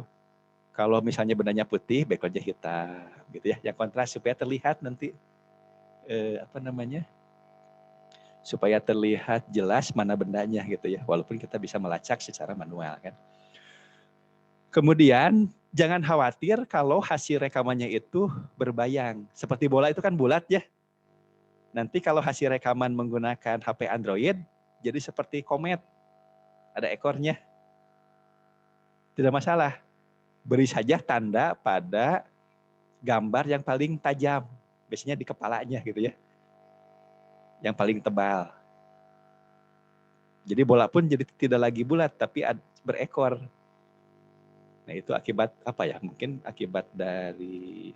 Kalau misalnya bendanya putih, backgroundnya hitam, gitu ya. Yang kontras supaya terlihat nanti supaya terlihat jelas mana bendanya gitu ya. Walaupun kita bisa melacak secara manual kan. Kemudian jangan khawatir kalau hasil rekamannya itu berbayang. Seperti bola itu kan bulat ya. Nanti kalau hasil rekaman menggunakan HP Android, jadi seperti komet, ada ekornya. Tidak masalah. Beri saja tanda pada gambar yang paling tajam. Biasanya di kepalanya gitu ya. yang paling tebal. Jadi bola pun jadi tidak lagi bulat tapi berekor. Nah itu akibat apa ya? Mungkin akibat dari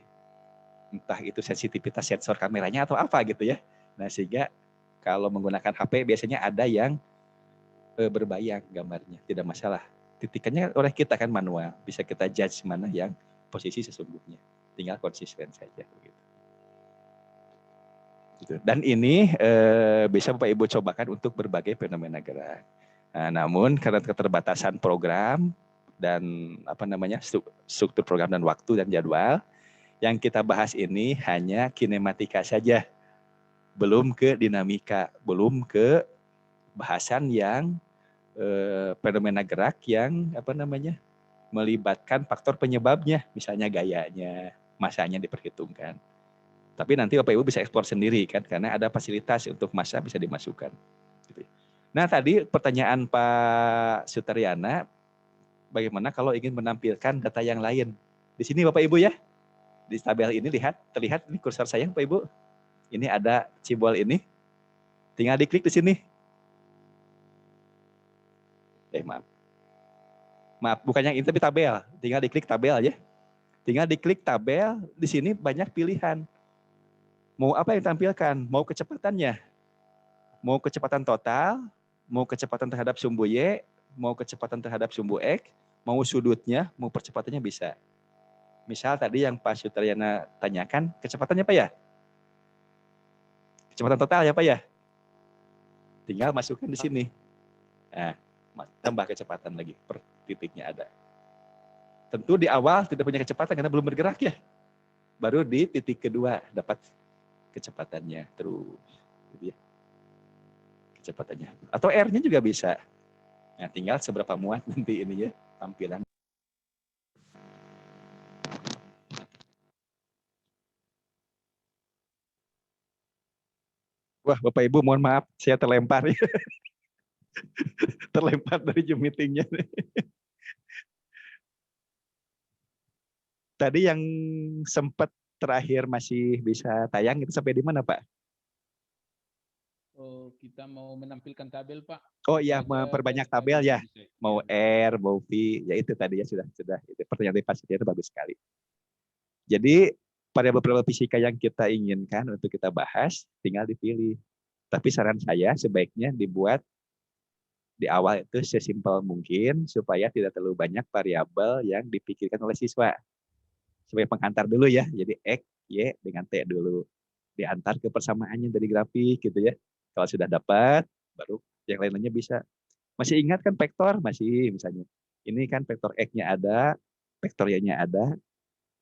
entah itu sensitivitas sensor kameranya atau apa gitu ya. Nah sehingga kalau menggunakan HP biasanya ada yang berbayang gambarnya, tidak masalah. Titikannya oleh kita kan manual, bisa kita judge mana yang posisi sesungguhnya. Tinggal konsisten saja. Gitu. Dan ini bisa Bapak Ibu cobakan untuk berbagai fenomena gerak. Nah, namun karena keterbatasan program dan struktur program dan waktu dan jadwal, yang kita bahas ini hanya kinematika saja, belum ke dinamika, belum ke bahasan yang fenomena gerak yang melibatkan faktor penyebabnya, misalnya gayanya, masanya diperhitungkan. Tapi nanti Bapak Ibu bisa eksplor sendiri kan, karena ada fasilitas untuk masa bisa dimasukkan. Nah tadi pertanyaan Pak Sutriana, bagaimana kalau ingin menampilkan data yang lain? Di sini Bapak Ibu ya, di tabel ini terlihat ini kursor saya Bapak Ibu. Ini ada simbol ini, tinggal diklik di sini. Maaf, bukan yang ini tapi tabel. Tinggal diklik tabel aja. Tinggal diklik tabel, di sini banyak pilihan. Mau apa yang ditampilkan? Mau kecepatannya? Mau kecepatan total? Mau kecepatan terhadap sumbu Y? Mau kecepatan terhadap sumbu X? Mau sudutnya? Mau percepatannya bisa. Misal tadi yang Pak Sutriana tanyakan, kecepatannya apa ya? Kecepatan total ya Pak ya? Tinggal masukkan di sini. Nah, tambah kecepatan lagi per titiknya ada. Tentu di awal tidak punya kecepatan karena belum bergerak ya. Baru di titik kedua dapat kecepatannya terus. Gitu ya. Kecepatannya. Atau R-nya juga bisa. Nah, tinggal seberapa muat nanti ini ya tampilan. Wah, Bapak Ibu mohon maaf, saya terlempar ya. Terlempar dari Zoom meeting-nya. Tadi yang sempat terakhir masih bisa tayang itu sampai di mana, Pak? Oh, kita mau menampilkan tabel, Pak. Oh iya, memperbanyak tabel ya. Mau R, mau V, ya itu tadi ya sudah. Itu pertanyaan dari Pak Setia itu bagus sekali. Jadi variabel-variabel fisika yang kita inginkan untuk kita bahas tinggal dipilih. Tapi saran saya sebaiknya dibuat di awal itu sesimpel mungkin supaya tidak terlalu banyak variabel yang dipikirkan oleh siswa. Sebagai penghantar dulu ya, jadi X, Y dengan T dulu. Diantar ke persamaannya dari grafik gitu ya. Kalau sudah dapat, baru yang lain-lainnya bisa. Masih ingat kan vektor? Masih misalnya. Ini kan vektor X-nya ada, vektor Y-nya ada.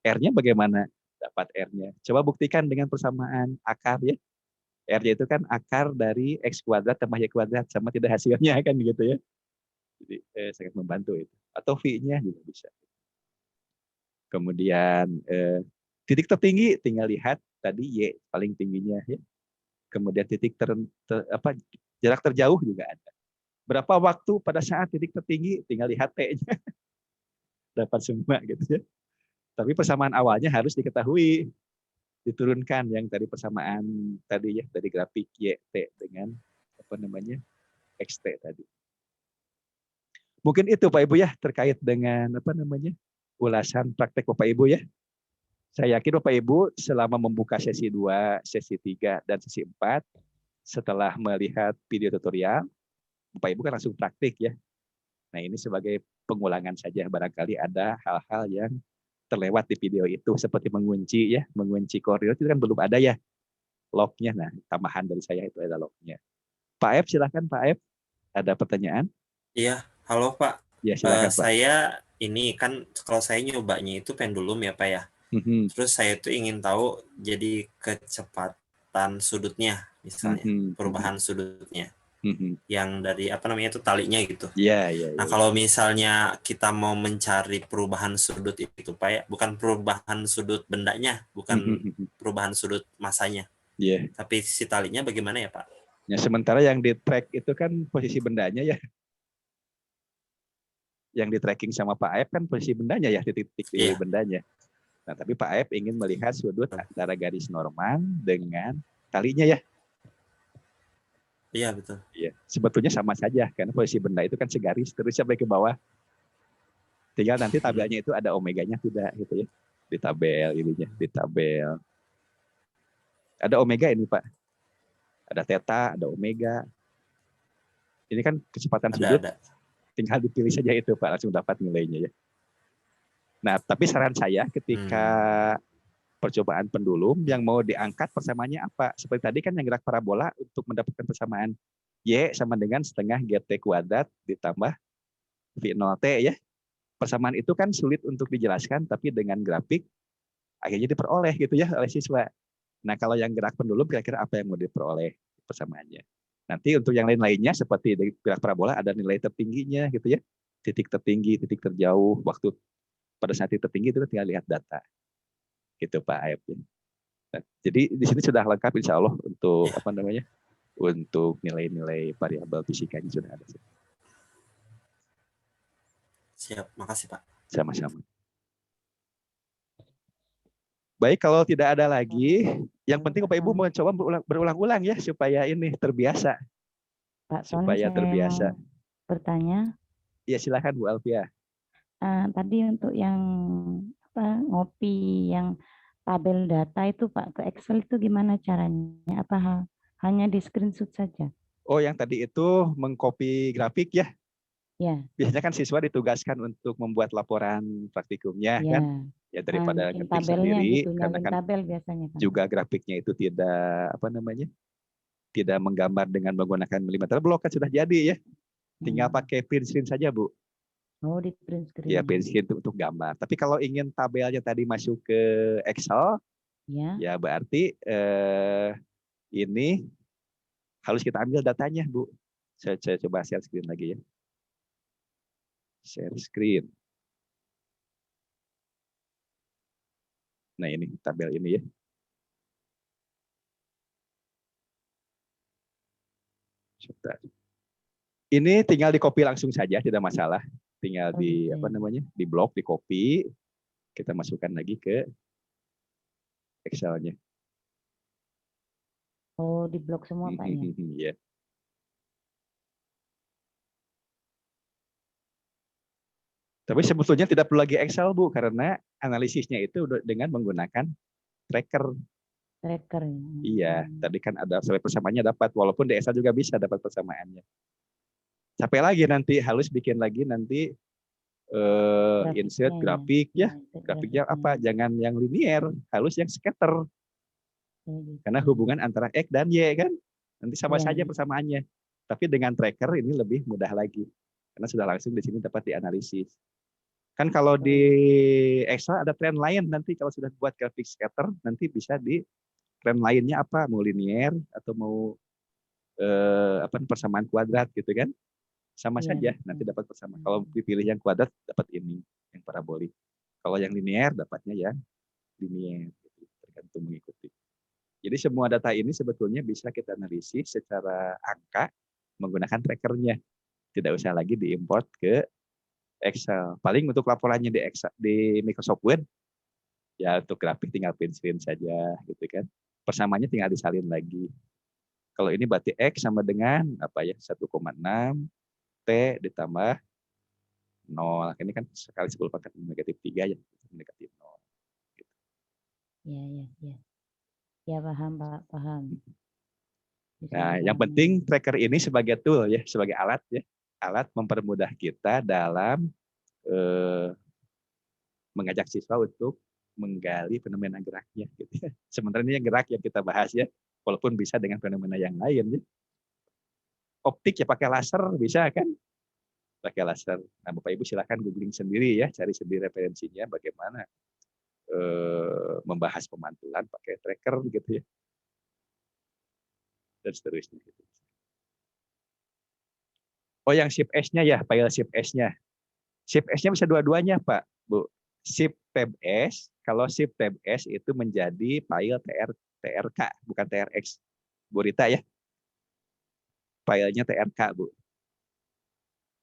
R-nya bagaimana? Dapat R-nya. Coba buktikan dengan persamaan akar ya. R-nya itu kan akar dari X kuadrat tambah Y kuadrat, sama tidak hasilnya kan gitu ya. Jadi sangat membantu itu. Atau V-nya juga bisa. Kemudian titik tertinggi tinggal lihat tadi Y paling tingginya ya. Kemudian titik jarak terjauh juga ada. Berapa waktu pada saat titik tertinggi tinggal lihat T-nya. Dapat semua gitu ya. Tapi persamaan awalnya harus diketahui. Diturunkan yang tadi persamaan tadi ya dari grafik YT dengan XT tadi. Mungkin itu Pak Ibu ya terkait dengan ulasan praktek Bapak Ibu ya. Saya yakin Bapak Ibu selama membuka sesi 2, sesi 3, dan sesi 4, setelah melihat video tutorial, Bapak Ibu kan langsung praktik ya. Nah ini sebagai pengulangan saja, barangkali ada hal-hal yang terlewat di video itu, seperti mengunci koordinat itu kan belum ada ya lognya. Nah tambahan dari saya itu ada lognya. Pak F silakan Pak F, ada pertanyaan? Iya, halo Pak. Ya silakan Pak. Saya ini kan kalau saya nyobanya itu pendulum ya Pak ya. Terus saya tuh ingin tahu jadi kecepatan sudutnya misalnya, perubahan sudutnya. Yang dari itu talinya gitu. Nah kalau misalnya kita mau mencari perubahan sudut itu Pak ya, bukan perubahan sudut bendanya, bukan perubahan sudut masanya. Tapi si talinya bagaimana ya Pak? Ya sementara yang di track itu kan posisi bendanya ya. Yang di tracking sama Pak Aep kan posisi bendanya ya, titik-titik di bendanya. Nah, tapi Pak Aep ingin melihat sudut antara garis normal dengan talinya ya. Iya, betul. Iya, sebetulnya sama saja karena posisi benda itu kan segaris terus sampai ke bawah. Tinggal nanti tabelnya itu ada omeganya tidak gitu ya. Di tabel ininya, di tabel. Ada omega ini, Pak. Ada theta, ada omega. Ini kan kecepatan sudut. Ada. Tinggal dipilih saja itu, Pak, langsung dapat nilainya ya. Nah, tapi saran saya ketika percobaan pendulum yang mau diangkat persamaannya apa? Seperti tadi kan yang gerak parabola untuk mendapatkan persamaan Y sama dengan setengah GT kuadrat ditambah V0T ya. Persamaan itu kan sulit untuk dijelaskan, tapi dengan grafik akhirnya diperoleh gitu ya oleh siswa. Nah, kalau yang gerak pendulum kira-kira apa yang mau diperoleh persamaannya? Nanti untuk yang lain-lainnya seperti di gerak parabola ada nilai tertingginya gitu ya. Titik tertinggi, titik terjauh, waktu pada saat titik tertinggi itu tinggal lihat data. Gitu Pak Aep. Nah, jadi di sini sudah lengkap insya Allah untuk apa namanya? Untuk nilai-nilai variabel fisikanya sudah ada. Siap, makasih Pak. Sama-sama. Baik, kalau tidak ada lagi, yang penting Bapak Ibu mencoba berulang-ulang ya supaya ini terbiasa. Pak Sony, supaya terbiasa. Bertanya. Ya silakan Bu Alfia. Tadi untuk yang ngopi yang tabel data itu Pak ke Excel itu gimana caranya? Apa hanya di screenshot saja? Oh, yang tadi itu mengcopy grafik ya? Ya. Biasanya kan siswa ditugaskan untuk membuat laporan praktikumnya ya. Kan? Ya daripada ngetik sendiri gitu, karena kan tabel biasanya kan. Juga grafiknya itu tidak apa namanya? Tidak menggambar dengan menggunakan milimeter block kan sudah jadi ya. Tinggal pakai print screen saja, Bu. Oh, di print screen. Ya, print screen untuk gambar. Tapi kalau ingin tabelnya tadi masuk ke Excel, ya berarti ini harus kita ambil datanya, Bu. Saya coba share screen lagi ya. Share screen. Nah, ini tabel ini ya. Ini tinggal di copy langsung saja, tidak masalah. Tinggal di apa namanya? Di blok, di copy. Kita masukkan lagi ke Excel-nya. Oh, di blok semua Pak ya. Iya. Tapi sebetulnya tidak perlu lagi Excel, Bu, karena analisisnya itu dengan menggunakan tracker. Tracker. Iya, tadi kan ada sampai persamaannya dapat, walaupun di Excel juga bisa dapat persamaannya. Sampai lagi nanti halus bikin lagi nanti insert grafik ya. Grafiknya apa? Jangan yang linear, halus yang scatter. Karena hubungan antara X dan Y kan, nanti sama saja persamaannya. Tapi dengan tracker ini lebih mudah lagi, karena sudah langsung di sini dapat dianalisis. Kan kalau di Excel ada trend line nanti kalau sudah buat grafik scatter nanti bisa di trend lainnya apa, mau linear atau mau persamaan kuadrat gitu kan, sama saja nanti dapat persamaan. Kalau dipilih yang kuadrat dapat ini yang parabolik. Kalau yang linear dapatnya yang linear, gitu, tergantung mengikuti. Jadi semua data ini sebetulnya bisa kita analisis secara angka menggunakan trackernya. Tidak usah lagi diimport ke Excel. Paling untuk laporannya di Excel, di Microsoft Word, ya untuk grafik tinggal print screen saja, gitu kan. Persamaannya tinggal disalin lagi. Kalau ini berarti X sama dengan apa ya 1,6 T ditambah 0. Ini kan sekali 10 pangkat -3 ya, negatif 0. Gitu. Ya. Ya paham Pak, paham. Nah, yang penting tracker ini sebagai tool ya, sebagai alat ya. Alat mempermudah kita dalam mengajak siswa untuk menggali fenomena geraknya. Gitu. Sementara ini yang gerak yang kita bahas ya, walaupun bisa dengan fenomena yang lain. Ya. Optik ya pakai laser bisa kan? Pakai laser. Nah, Bapak Ibu silakan googling sendiri ya, cari sendiri referensinya bagaimana membahas pemantulan pakai tracker gitu ya. Dan seterusnya. Gitu. Oh, yang shift S-nya ya, file shift S-nya. Shift S-nya bisa dua-duanya, Pak, Bu. Shift tab S, kalau shift tab S itu menjadi file TRK, bukan TRX. Bu Rita ya. Filenya TRK, Bu.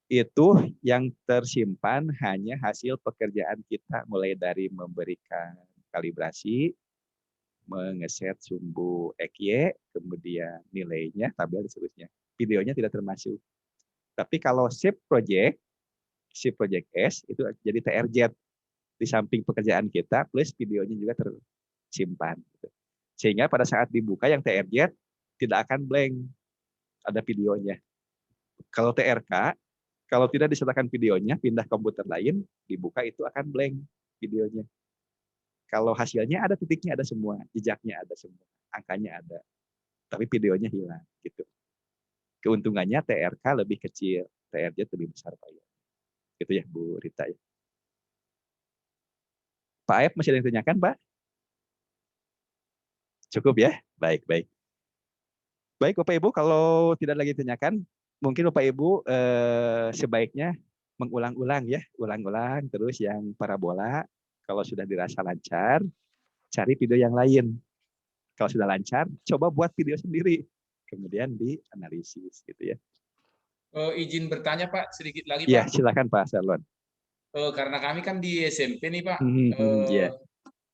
Itu yang tersimpan hanya hasil pekerjaan kita, mulai dari memberikan kalibrasi, mengeset sumbu XY, kemudian nilainya, tabel dan seterusnya. Videonya tidak termasuk. Tapi kalau shift project S itu jadi TRZ di samping pekerjaan kita plus videonya juga tersimpan. Sehingga pada saat dibuka yang TRZ tidak akan blank, ada videonya. Kalau TRK, kalau tidak disertakan videonya, pindah komputer lain, dibuka itu akan blank videonya. Kalau hasilnya ada titiknya, ada semua, jejaknya ada semua, angkanya ada, tapi videonya hilang. Gitu. Keuntungannya TRK lebih kecil, TRZ lebih besar Pak. Gitu ya Bu Rita ya. Pak Aep masih ada yang ditanyakan Pak? Cukup ya? Baik, baik. Baik Bapak Ibu, kalau tidak lagi ditanyakan, mungkin Bapak Ibu sebaiknya mengulang-ulang ya, ulang-ulang terus yang parabola. Kalau sudah dirasa lancar, cari video yang lain. Kalau sudah lancar, coba buat video sendiri, kemudian dianalisis gitu ya. Izin bertanya Pak, sedikit lagi Pak. Iya, silakan Pak Sarlon. Karena kami kan di SMP nih Pak. Yeah.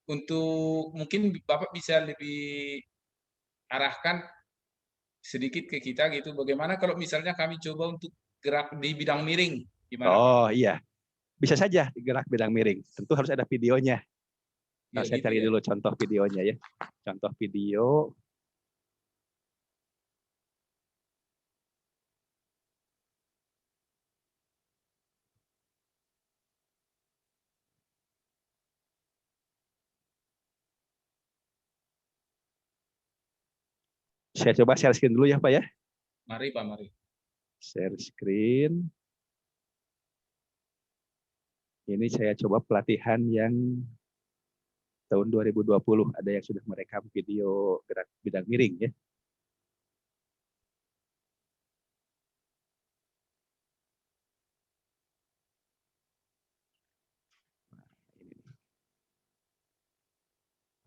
Untuk mungkin Bapak bisa lebih arahkan sedikit ke kita gitu. Bagaimana kalau misalnya kami coba untuk gerak di bidang miring? Gimana, oh Pak? Iya, bisa saja gerak bidang miring. Tentu harus ada videonya. Nah, saya cari dulu contoh videonya ya. Contoh video. Saya coba share screen dulu ya Pak ya. Mari Pak, mari. Share screen. Ini saya coba pelatihan yang tahun 2020. Ada yang sudah merekam video gerak bidang miring ya.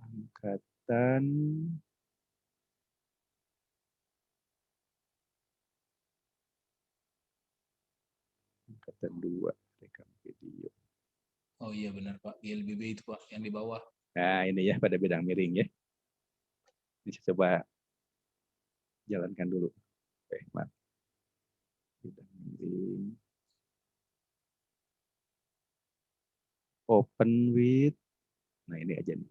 Angkatan Angkatan 2 rekam video. Oh iya benar Pak, GLBB itu Pak yang di bawah. Nah ini ya pada bidang miring ya. Ini saya coba jalankan dulu. Oke, maaf. Bidang miring. Open with. Nah ini aja nih.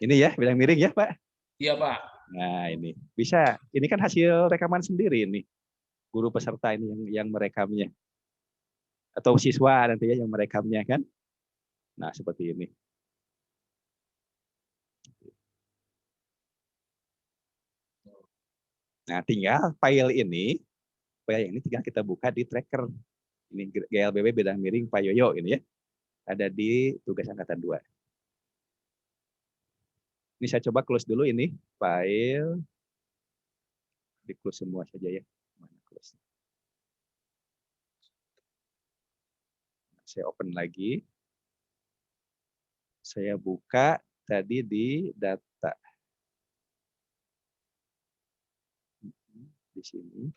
Ini ya bidang miring ya Pak? Iya Pak. Nah ini bisa. Ini kan hasil rekaman sendiri ini. Guru peserta ini yang merekamnya. Atau siswa nanti ya yang merekamnya kan. Nah seperti ini. Nah tinggal file ini tinggal kita buka di tracker. Ini GLBB bidang miring Pak Yoyo ini ya. Ada di tugas angkatan 2. Ini saya coba close dulu ini file. Di close semua saja ya. Mana close? Saya open lagi. Saya buka tadi di data. Di sini.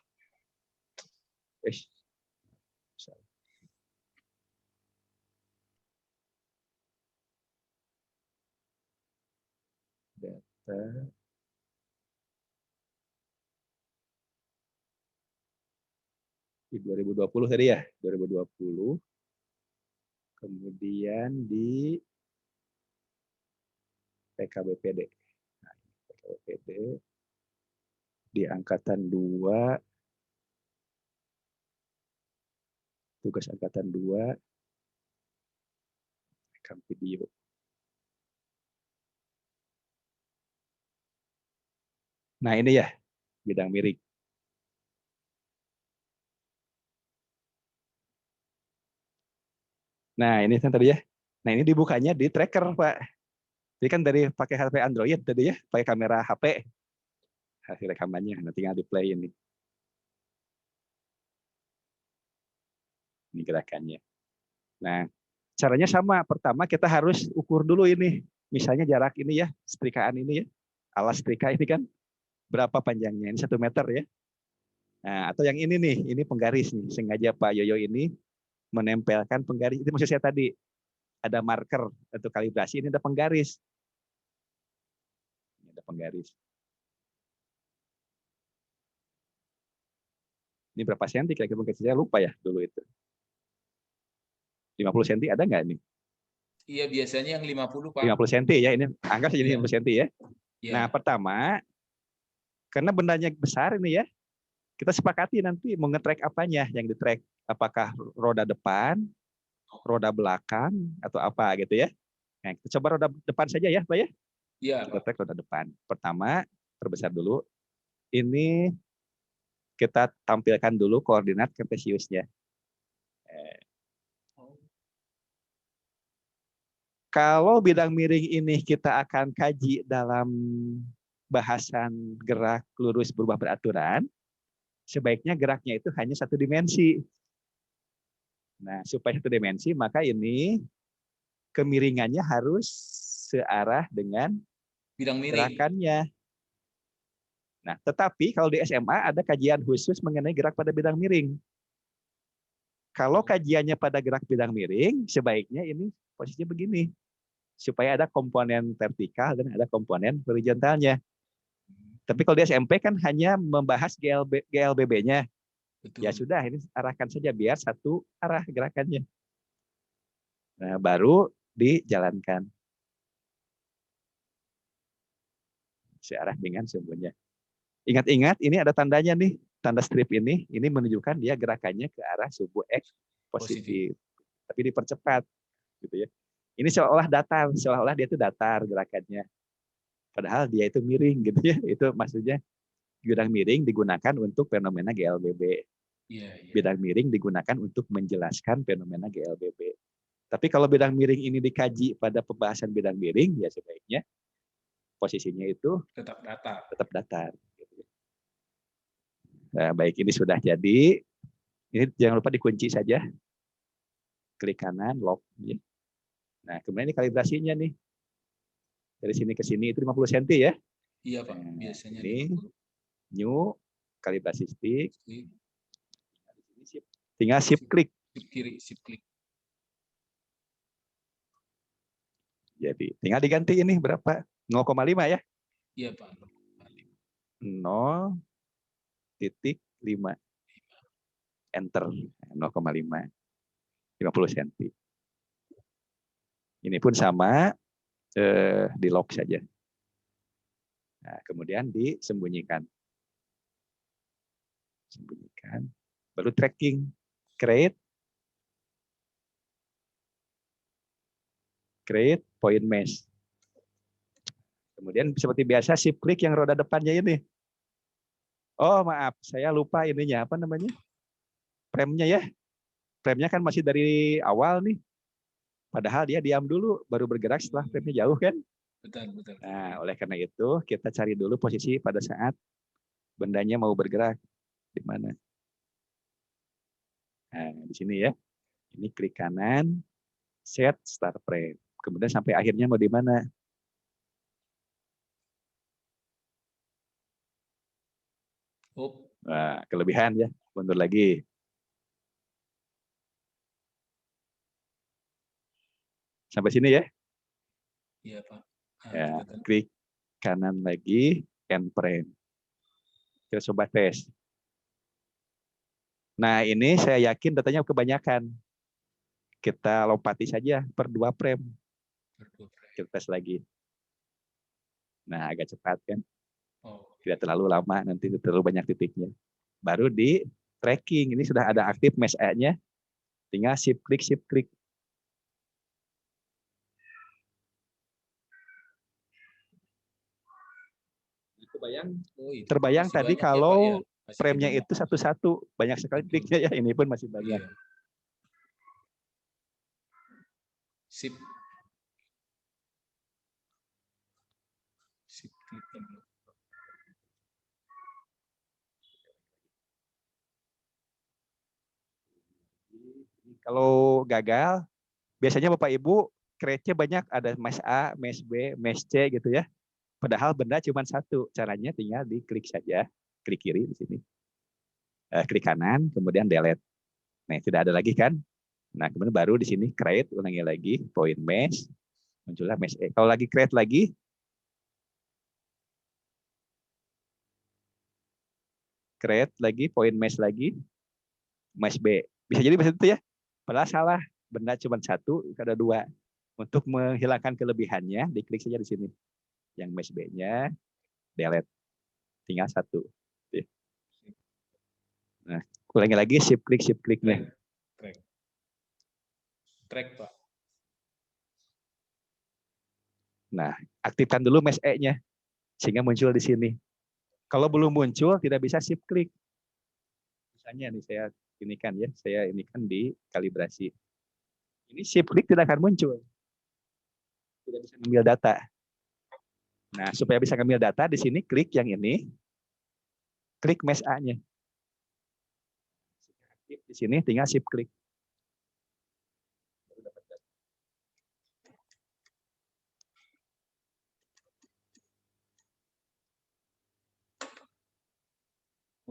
Data. Di 2020 tadi ya, 2020. Kemudian di PKBPD. Nah, PKBPD di angkatan 2, tugas angkatan 2, rekam video. Nah ini ya, bidang miring. Nah ini kan tadi ya. Nah ini dibukanya di tracker Pak. Jadi kan dari pakai HP Android tadi ya, pakai kamera HP. Hasil rekamannya, nanti tinggal di play ini. Ini gerakannya. Nah caranya sama. Pertama kita harus ukur dulu ini. Misalnya jarak ini ya, setrikaan ini ya. Alas setrika ini kan berapa panjangnya? Ini 1 meter ya. Nah, atau yang ini nih, ini penggaris nih. Sengaja Pak Yoyo ini menempelkan penggaris. Itu maksud saya tadi. ada marker untuk kalibrasi, ini ada penggaris. Ini ada penggaris. Ini berapa senti kira-kira, mungkin saya lupa ya dulu itu. 50 senti ada nggak nih? Iya, biasanya yang 50, Pak. 50 senti ya, ini anggap saja 50 senti ya. Iya. Nah, pertama, karena bendanya besar ini ya, kita sepakati nanti mau nge-track apanya yang di-track. Apakah roda depan, roda belakang, atau apa gitu ya. Nah, kita coba roda depan saja ya, Pak ya. Iya, Kita Pak. track roda depan. Pertama, terbesar dulu. Ini kita tampilkan dulu koordinat kartesiusnya. Kalau bidang miring ini kita akan kaji dalam bahasan gerak lurus berubah beraturan, sebaiknya geraknya itu hanya satu dimensi. Nah, supaya satu dimensi, maka ini kemiringannya harus searah dengan Bidang miring. gerakannya. Nah, tetapi kalau di SMA ada kajian khusus mengenai gerak pada bidang miring. Kalau kajiannya pada gerak bidang miring, sebaiknya ini posisinya begini. Supaya ada komponen vertikal dan ada komponen horizontalnya. Tapi kalau di SMP kan hanya membahas GLBB-nya. Ya sudah, ini arahkan saja biar satu arah gerakannya. Nah, baru dijalankan. Searah dengan sumbunya. Ingat-ingat, ini ada tandanya nih. Tanda strip ini menunjukkan dia gerakannya ke arah sumbu X positif. Tapi dipercepat. Gitu ya. Ini seolah datar, seolah-olah dia itu datar gerakannya. Padahal dia itu miring gitu ya. Itu maksudnya bidang miring digunakan untuk fenomena GLBB. Bidang miring digunakan untuk menjelaskan fenomena GLBB. Tapi kalau bidang miring ini dikaji pada pembahasan bidang miring, ya sebaiknya posisinya itu tetap datar. Tetap datar. Nah, baik, ini sudah jadi. Ini jangan lupa dikunci saja. Klik kanan, lock. Nah, kemudian ini kalibrasinya nih. Dari sini ke sini itu 50 cm ya. Iya, Pak. Biasanya ini new kalibrasi stick. Tinggal shift klik. Shift kiri, shift klik. Jadi tinggal diganti ini berapa? 0,5 ya? Iya, Pak. 0,5. Enter 0,5. 50 cm. Ini pun sama, di lock saja. Nah, kemudian disembunyikan. Sembunyikan. Baru tracking. Create point mesh. Kemudian seperti biasa shift klik yang roda depannya ini. Oh maaf, saya lupa ininya apa namanya? Frame-nya ya. Frame-nya kan masih dari awal nih. Padahal dia diam dulu, baru bergerak setelah frame-nya jauh kan? Betul. Nah, oleh karena itu kita cari dulu posisi pada saat bendanya mau bergerak di mana. Nah, di sini ya. Ini klik kanan, set start frame. Kemudian sampai akhirnya mau di mana? Nah, kelebihan ya. Mundur lagi. Sampai sini ya. Iya, Pak. Ya, klik kanan lagi, end frame. Kita coba tes. Nah, ini saya yakin datanya kebanyakan. Kita lompati saja per 2 frame. Kita tes lagi. Nah, agak cepat kan. Tidak terlalu lama, nanti terlalu banyak titiknya. Baru di tracking. Ini sudah ada aktif mesh A-nya. Tinggal shift klik. Terbayang tadi kalau frame-nya itu satu-satu. Banyak sekali kliknya ya. Ini pun masih banyak. Shift klik. Kalau gagal, biasanya Bapak Ibu create-nya banyak, ada mesh A, mesh B, mesh C gitu ya. Padahal benda cuma satu. Caranya tinggal diklik saja, klik kiri di sini. Klik kanan, kemudian delete. Nah, tidak ada lagi kan? Nah, kemudian baru di sini create, ulangi lagi, point mesh, muncullah mesh E. Kalau lagi create lagi, point mesh lagi, mesh B. Bisa jadi begitu ya. Padahal salah, benda cuma satu, ada dua. Untuk menghilangkan kelebihannya, diklik saja di sini. Yang mesh B-nya, delete. Tinggal satu. Nah, ulangi lagi, shift kliknya. Track, Pak. Nah, aktifkan dulu mesh E-nya. Sehingga muncul di sini. Kalau belum muncul, tidak bisa shift klik. Misalnya nih saya inikan di kalibrasi. Ini shift klik tidak akan muncul. Tidak bisa ngambil data. Nah, supaya bisa ngambil data di sini klik yang ini. Klik mesh A-nya. Di sini tinggal shift klik.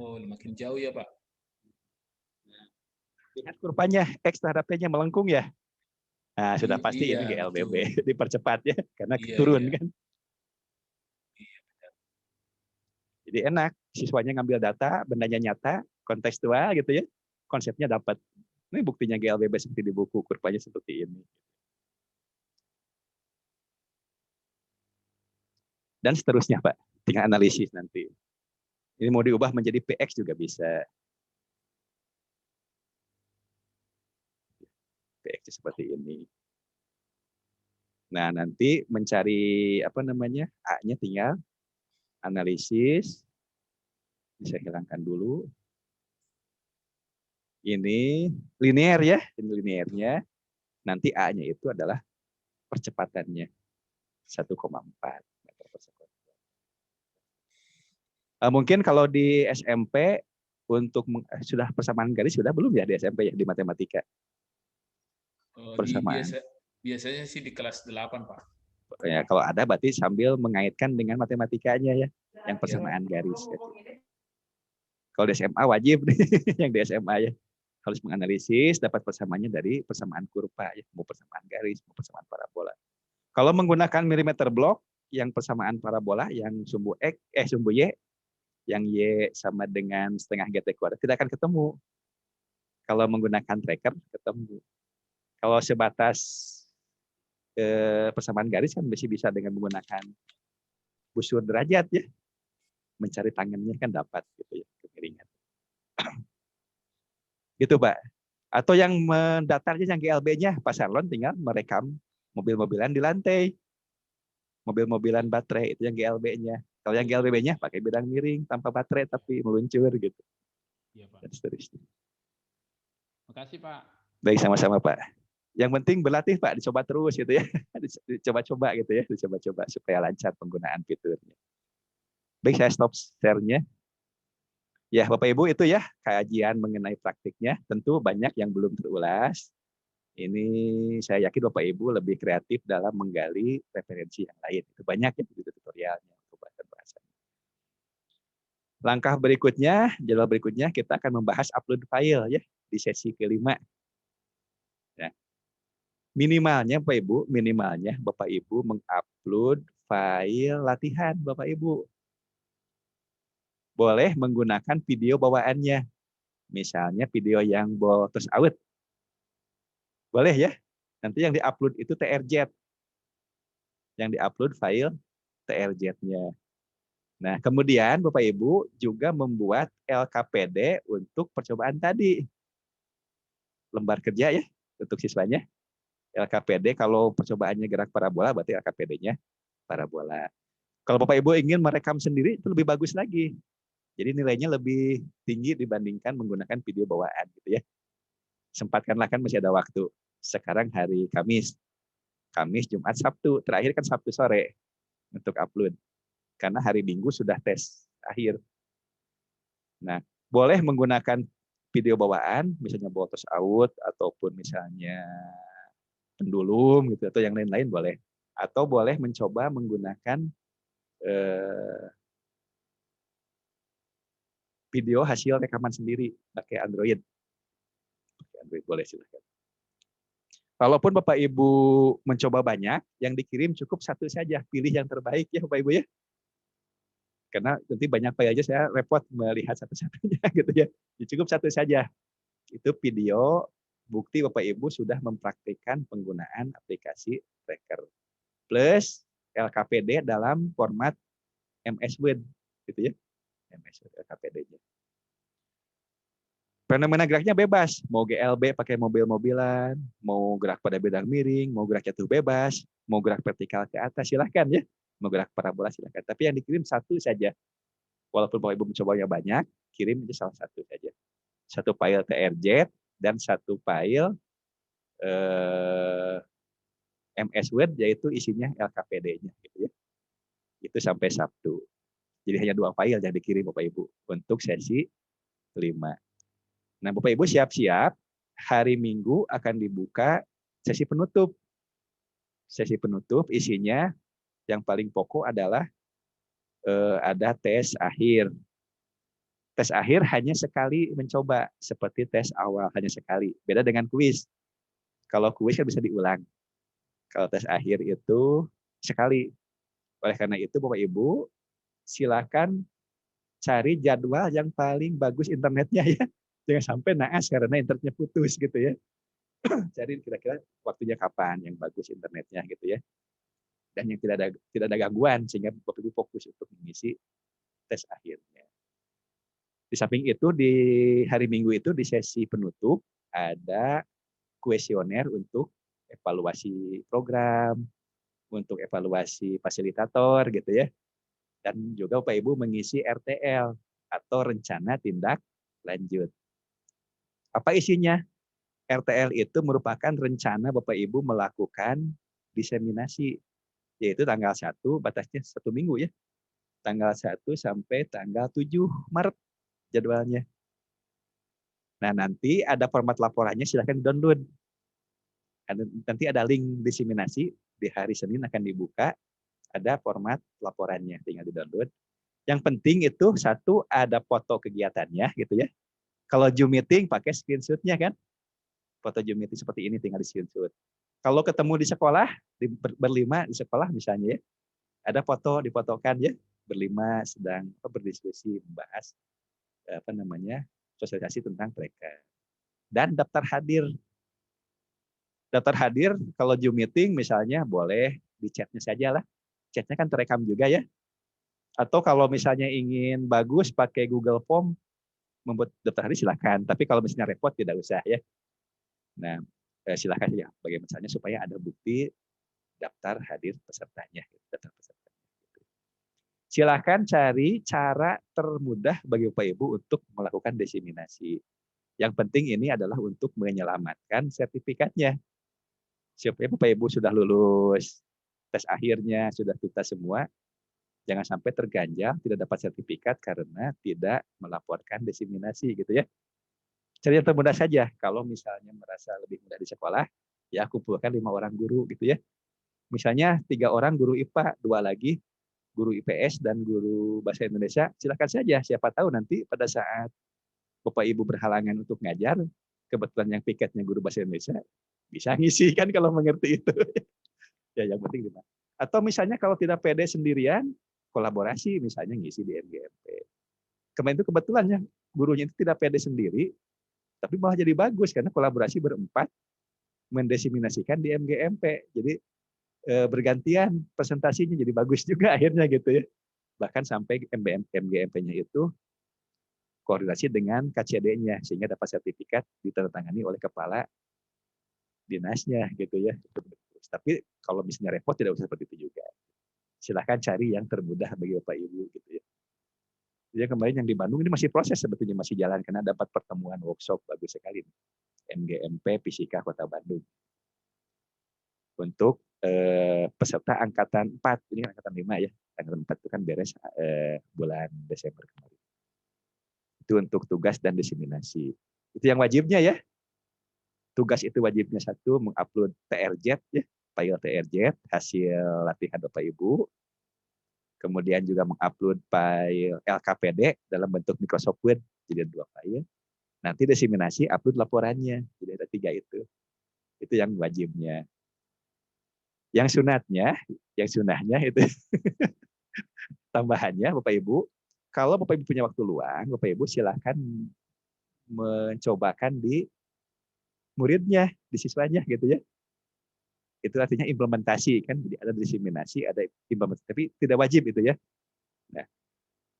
Oh, makin jauh ya, Pak. Lihat kurvanya, X terhadap T-nya melengkung ya. Nah, sudah pasti ini GLBB. Dipercepat ya, karena turun kan. Jadi enak, siswanya ngambil data, bendanya nyata, kontekstual gitu ya. Konsepnya dapat. Ini buktinya GLBB seperti di buku, kurvanya seperti ini. Dan seterusnya, Pak. Tinggal analisis nanti. Ini mau diubah menjadi PX juga bisa. PX seperti ini. Nah, nanti mencari A-nya tinggal analisis. Bisa hilangkan dulu. Ini linear ya, ini linearnya. Nanti A-nya itu adalah percepatannya 1,4 meter per sekund. Mungkin kalau di SMP untuk sudah persamaan garis sudah belum ya di SMP ya di matematika? Persamaan. Biasanya sih di kelas 8, Pak. Ya, kalau ada berarti sambil mengaitkan dengan matematikanya ya, yang persamaan garis. Kalau di SMA wajib yang di SMA ya. Harus menganalisis dapat persamaannya dari persamaan kurva ya, mau persamaan garis, mau persamaan parabola. Kalau menggunakan milimeter block yang persamaan parabola yang sumbu sumbu Y yang Y sama dengan setengah GT kuadrat tidak akan ketemu. Kalau menggunakan tracker ketemu. Kalau sebatas persamaan garis kan masih bisa dengan menggunakan busur derajat ya. Mencari tangannya kan dapat gitu ya, kemiringan. Gitu, Pak. Atau yang mendatarnya yang GLB-nya, Pak Sarlon tinggal merekam mobil-mobilan di lantai. Mobil-mobilan baterai itu yang GLB-nya. Kalau yang GLBB-nya pakai bidang miring tanpa baterai tapi meluncur gitu. Iya, Pak. Dan seterusnya. Makasih, Pak. Baik, sama-sama, Pak. Yang penting berlatih, Pak, dicoba terus gitu ya. Dicoba-coba gitu ya, dicoba-coba supaya lancar penggunaan fiturnya. Baik, saya stop share-nya. Ya, Bapak Ibu itu ya kajian mengenai praktiknya. Tentu banyak yang belum terulas. Ini saya yakin Bapak Ibu lebih kreatif dalam menggali referensi yang lain. Itu banyak ya di tutorialnya untuk bahasan. Langkah berikutnya, jadwal berikutnya kita akan membahas upload file ya di sesi kelima. Ya. Minimalnya Bapak Ibu mengupload file latihan Bapak Ibu. Boleh menggunakan video bawaannya. Misalnya video yang ball terus out. Boleh ya. Nanti yang diupload itu TRZ. Yang diupload file TRZ-nya. Nah, kemudian Bapak Ibu juga membuat LKPD untuk percobaan tadi. Lembar kerja ya untuk siswanya. LKPD kalau percobaannya gerak parabola berarti LKPD-nya parabola. Kalau Bapak Ibu ingin merekam sendiri itu lebih bagus lagi. Jadi nilainya lebih tinggi dibandingkan menggunakan video bawaan gitu ya. Sempatkanlah kan masih ada waktu. Sekarang hari Kamis, Jumat, Sabtu. Terakhir kan Sabtu sore untuk upload. Karena hari Minggu sudah tes akhir. Nah, boleh menggunakan video bawaan, misalnya botos out ataupun misalnya pendulum gitu atau yang lain-lain boleh. Atau boleh mencoba menggunakan video hasil rekaman sendiri pakai Android. Pakai Android boleh silahkan. Kalaupun Bapak Ibu mencoba banyak, yang dikirim cukup satu saja. Pilih yang terbaik ya Bapak Ibu ya. Karena nanti banyak file aja saya repot melihat satu-satunya gitu ya. Cukup satu saja. Itu video bukti Bapak Ibu sudah mempraktikkan penggunaan aplikasi tracker. Plus LKPD dalam format MS Word gitu ya. MS Word LKPD-nya. Fenomena geraknya bebas, mau GLB pakai mobil-mobilan, mau gerak pada bidang miring, mau gerak jatuh bebas, mau gerak vertikal ke atas, silahkan ya. Mau gerak parabola silahkan. Tapi yang dikirim satu saja. Walaupun Bapak Ibu mencobanya banyak, kirim aja salah satu saja. Satu file TRZ dan satu file MS Word, yaitu isinya LKPD-nya. Gitu ya. Itu sampai Sabtu. Jadi hanya 2 file yang dikirim Bapak Ibu untuk sesi 5. Nah, Bapak Ibu siap-siap, hari Minggu akan dibuka sesi penutup. Sesi penutup isinya yang paling pokok adalah ada tes akhir. Tes akhir hanya sekali mencoba, seperti tes awal hanya sekali. Beda dengan kuis. Kalau kuis kan bisa diulang. Kalau tes akhir itu sekali. Oleh karena itu Bapak Ibu, silakan cari jadwal yang paling bagus internetnya ya. Jangan sampai naas karena internetnya putus gitu ya. Cari kira-kira waktunya kapan yang bagus internetnya gitu ya. Dan yang tidak ada gangguan sehingga Bapak Ibu fokus untuk mengisi tes akhirnya. Di samping itu di hari Minggu itu di sesi penutup ada kuesioner untuk evaluasi program, untuk evaluasi fasilitator gitu ya. Dan juga Bapak Ibu mengisi RTL atau rencana tindak lanjut. Apa isinya? RTL itu merupakan rencana Bapak Ibu melakukan diseminasi, yaitu tanggal 1, batasnya 1 minggu ya. Tanggal 1 sampai tanggal 7 Maret jadwalnya. Nah, nanti ada format laporannya, silahkan download. Nanti ada link diseminasi, di hari Senin akan dibuka, ada format laporannya, tinggal di-download. Yang penting itu satu, ada foto kegiatannya gitu ya. Kalau Zoom meeting pakai screenshot-nya kan. Foto Zoom meeting seperti ini tinggal di screenshot. Kalau ketemu di sekolah, berlima di sekolah misalnya ya, ada foto difotokan ya, berlima sedang berdiskusi membahas sosialisasi tentang tracker. Dan daftar hadir. Daftar hadir kalau Zoom meeting misalnya boleh di chatnya saja lah. Chatnya kan terekam juga ya. Atau kalau misalnya ingin bagus pakai Google Form, membuat daftar hadir silakan. Tapi kalau misalnya repot tidak usah ya. Nah, silakan ya. Bagaimana supaya ada bukti daftar hadir pesertanya. Daftar pesertanya. Silakan cari cara termudah bagi Bapak Ibu untuk melakukan diseminasi. Yang penting ini adalah untuk menyelamatkan sertifikatnya. Supaya Bapak Ibu sudah lulus, tes akhirnya sudah tuntas semua, jangan sampai terganjal tidak dapat sertifikat karena tidak melaporkan diseminasi gitu ya. Cari yang termudah saja. Kalau misalnya merasa lebih mudah di sekolah, ya kumpulkan 5 orang guru gitu ya. Misalnya 3 orang guru IPA, 2 lagi guru IPS dan guru bahasa Indonesia, silakan saja. Siapa tahu nanti pada saat Bapak Ibu berhalangan untuk ngajar, kebetulan yang piketnya guru bahasa Indonesia, bisa ngisi kan kalau mengerti itu. Ya yang penting gimana. Atau misalnya kalau tidak pede sendirian, kolaborasi misalnya ngisi di MGMP. Kemarin itu kebetulannya gurunya itu tidak pede sendiri, tapi malah jadi bagus karena kolaborasi berempat mendiseminasikan di MGMP. Jadi bergantian presentasinya jadi bagus juga akhirnya gitu ya. Bahkan sampai MGMP-nya itu koordinasi dengan KCD-nya sehingga dapat sertifikat ditandatangani oleh kepala dinasnya gitu ya. Tapi kalau misalnya repot tidak usah seperti itu juga. Silahkan cari yang termudah bagi Bapak Ibu gitu ya. Jadi kemarin yang di Bandung ini masih proses sebetulnya, masih jalan karena dapat pertemuan workshop bagus sekali. MGMP Fisika Kota Bandung. Untuk peserta angkatan 4, ini angkatan 5 ya. Angkatan 4 itu kan beres bulan Desember kemarin. Itu untuk tugas dan diseminasi. Itu yang wajibnya ya. Tugas itu wajibnya 1, mengupload TRZ ya, file TRZ hasil latihan Bapak Ibu. Kemudian juga mengupload file LKPD dalam bentuk Microsoft Word, jadi 2 file. Nanti diseminasi, upload laporannya, jadi ada 3 itu. Itu yang wajibnya. Yang sunahnya itu tambahannya Bapak Ibu, kalau Bapak Ibu punya waktu luang, Bapak Ibu silahkan mencobakan di muridnya, di siswanya gitu ya. Itu artinya implementasi kan, jadi ada diseminasi, ada implementasi, tapi tidak wajib itu ya. Nah,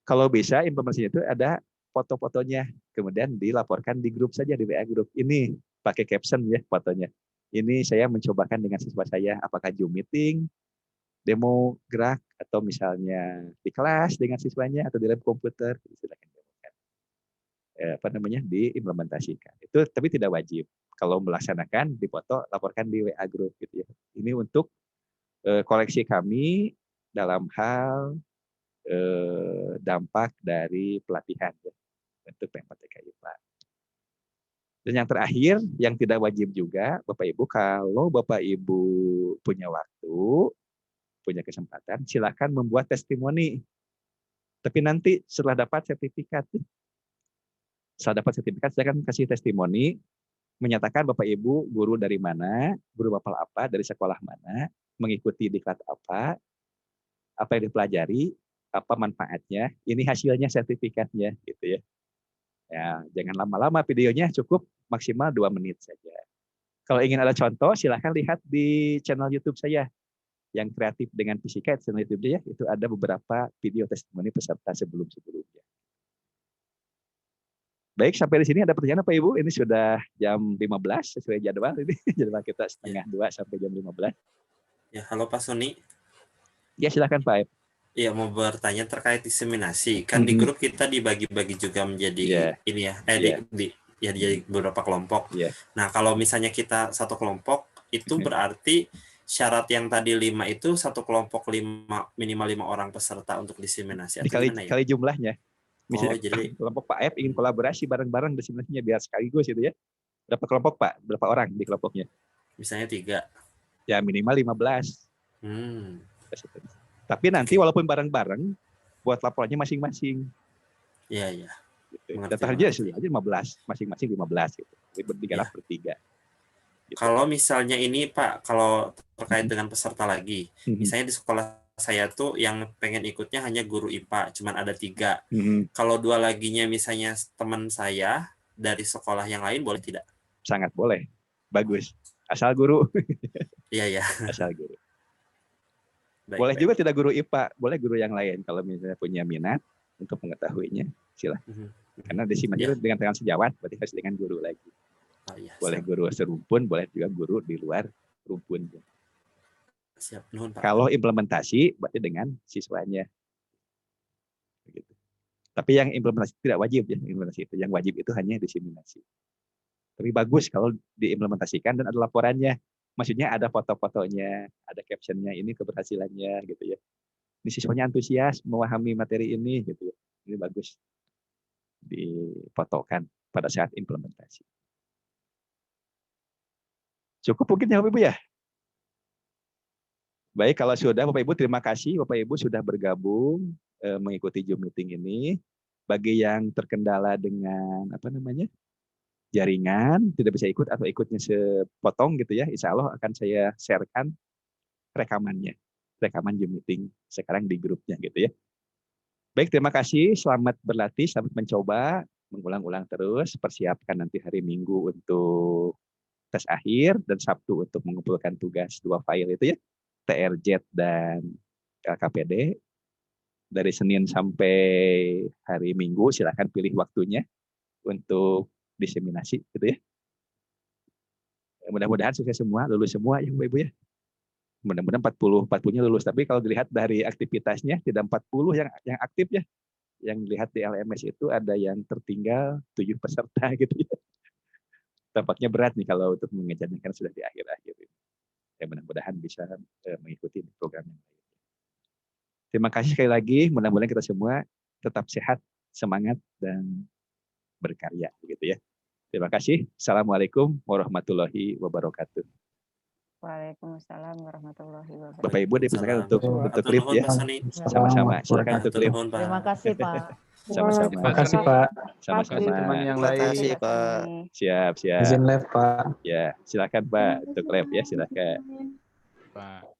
kalau bisa implementasinya itu ada foto-fotonya, kemudian dilaporkan di grup saja, di WA grup. Ini pakai caption ya fotonya. Ini saya mencobakan dengan siswa saya, apakah Zoom meeting, demo gerak, atau misalnya di kelas dengan siswanya atau di lab komputer, silakan demokan. Diimplementasikan. Itu tapi tidak wajib. Kalau melaksanakan dipoto, laporkan di WA group gitu ya. Ini untuk koleksi kami dalam hal dampak dari pelatihan ya, untuk PMPTK IPA. Dan yang terakhir, yang tidak wajib juga, Bapak Ibu, kalau Bapak Ibu punya waktu, punya kesempatan, silakan membuat testimoni. Tapi nanti setelah dapat sertifikat, saya akan kasih testimoni, menyatakan Bapak Ibu guru dari mana, guru Bapak apa, dari sekolah mana, mengikuti diklat apa yang dipelajari, apa manfaatnya, ini hasilnya sertifikatnya gitu ya. Ya, jangan lama-lama videonya, cukup maksimal 2 menit saja. Kalau ingin ada contoh, silahkan lihat di channel YouTube saya yang kreatif dengan fisika, channel YouTube-nya ya, itu ada beberapa video testimoni peserta sebelum-sebelumnya. Baik, sampai di sini ada pertanyaan Pak Ibu? Ini sudah jam 15 sesuai jadwal ini. Jadwal kita 1:30 sampai jam 15. Ya, halo Pak Sony. Ya, silakan Pak. Iya, mau bertanya terkait diseminasi. Kan di grup kita dibagi-bagi juga menjadi ini ya, jadi beberapa kelompok. Nah, kalau misalnya kita satu kelompok, itu berarti syarat yang tadi 5 itu satu kelompok minimal 5 orang peserta untuk diseminasi. Dikali jumlahnya. Misalnya jadi kelompok Pak F ingin kolaborasi bareng-bareng diseminasinya biar sekaligus gitu ya. Berapa kelompok Pak? Berapa orang di kelompoknya? Misalnya 3. Ya minimal 15. Tapi nanti walaupun bareng-bareng, buat laporannya masing-masing. Iya. Gitu. Data aja 15, masing-masing 15 gitu. Digarap bertiga. Gitu. Kalau misalnya ini Pak, kalau terkait dengan peserta lagi, misalnya di sekolah saya tuh yang pengen ikutnya hanya guru IPA, cuman ada 3. Kalau 2 laginya misalnya teman saya dari sekolah yang lain, boleh tidak? Sangat boleh. Bagus. Asal guru. Iya. Asal guru. Boleh juga tidak guru IPA, boleh guru yang lain. Kalau misalnya punya minat untuk mengetahuinya, silahkan. Karena diseminasi dengan sejawat, berarti harus dengan guru lagi. Boleh guru serumpun, boleh juga guru di luar rumpun. Siap, Pak. Kalau implementasi, berarti dengan siswanya. Begitu. Tapi yang implementasi tidak wajib ya, implementasi itu. Yang wajib itu hanya diseminasi. Tapi bagus kalau diimplementasikan dan ada laporannya. Maksudnya ada foto-fotonya, ada captionnya, ini keberhasilannya gitu ya. Ini siswanya antusias memahami materi ini gitu ya. Ini bagus difotokan pada saat implementasi. Cukup mungkin ya Bapak Ibu ya? Baik, kalau sudah Bapak Ibu terima kasih Bapak Ibu sudah bergabung mengikuti Zoom meeting ini. Bagi yang terkendala dengan jaringan, tidak bisa ikut atau ikutnya sepotong gitu ya, insya Allah akan saya sharekan rekaman Zoom meeting sekarang di grupnya gitu ya. Baik, terima kasih, selamat berlatih, selamat mencoba, mengulang-ulang terus, persiapkan nanti hari Minggu untuk tes akhir dan Sabtu untuk mengumpulkan tugas 2 file itu ya, TRZ dan LKPD. Dari Senin sampai hari Minggu silakan pilih waktunya untuk diseminasi gitu ya. Mudah-mudahan sukses semua, lulus semua ya Bapak Ibu ya. Mudah-mudahan 40-nya lulus, tapi kalau dilihat dari aktivitasnya tidak 40 yang aktif ya. Yang dilihat di LMS itu ada yang tertinggal 7 peserta gitu ya. Tampaknya berat nih kalau untuk mengejarnya kan sudah di akhir-akhir ini. Ya mudah-mudahan bisa mengikuti program yang lain. Terima kasih sekali lagi, mudah-mudahan kita semua tetap sehat, semangat dan berkarya begitu ya. Terima kasih. Assalamualaikum warahmatullahi wabarakatuh. Waalaikumsalam warahmatullahi wabarakatuh. Bapak Ibu dipersilakan untuk klip ya. Sama-sama. Silakan untuk klip. Terima kasih Pak. Sama-sama. Terima kasih, Pak. Sama-sama. Teman yang Terima lain. kasih, Pak. Siap, siap. Izin live, Pak. Ya, silakan Pak untuk lab ya, silakan. Pak.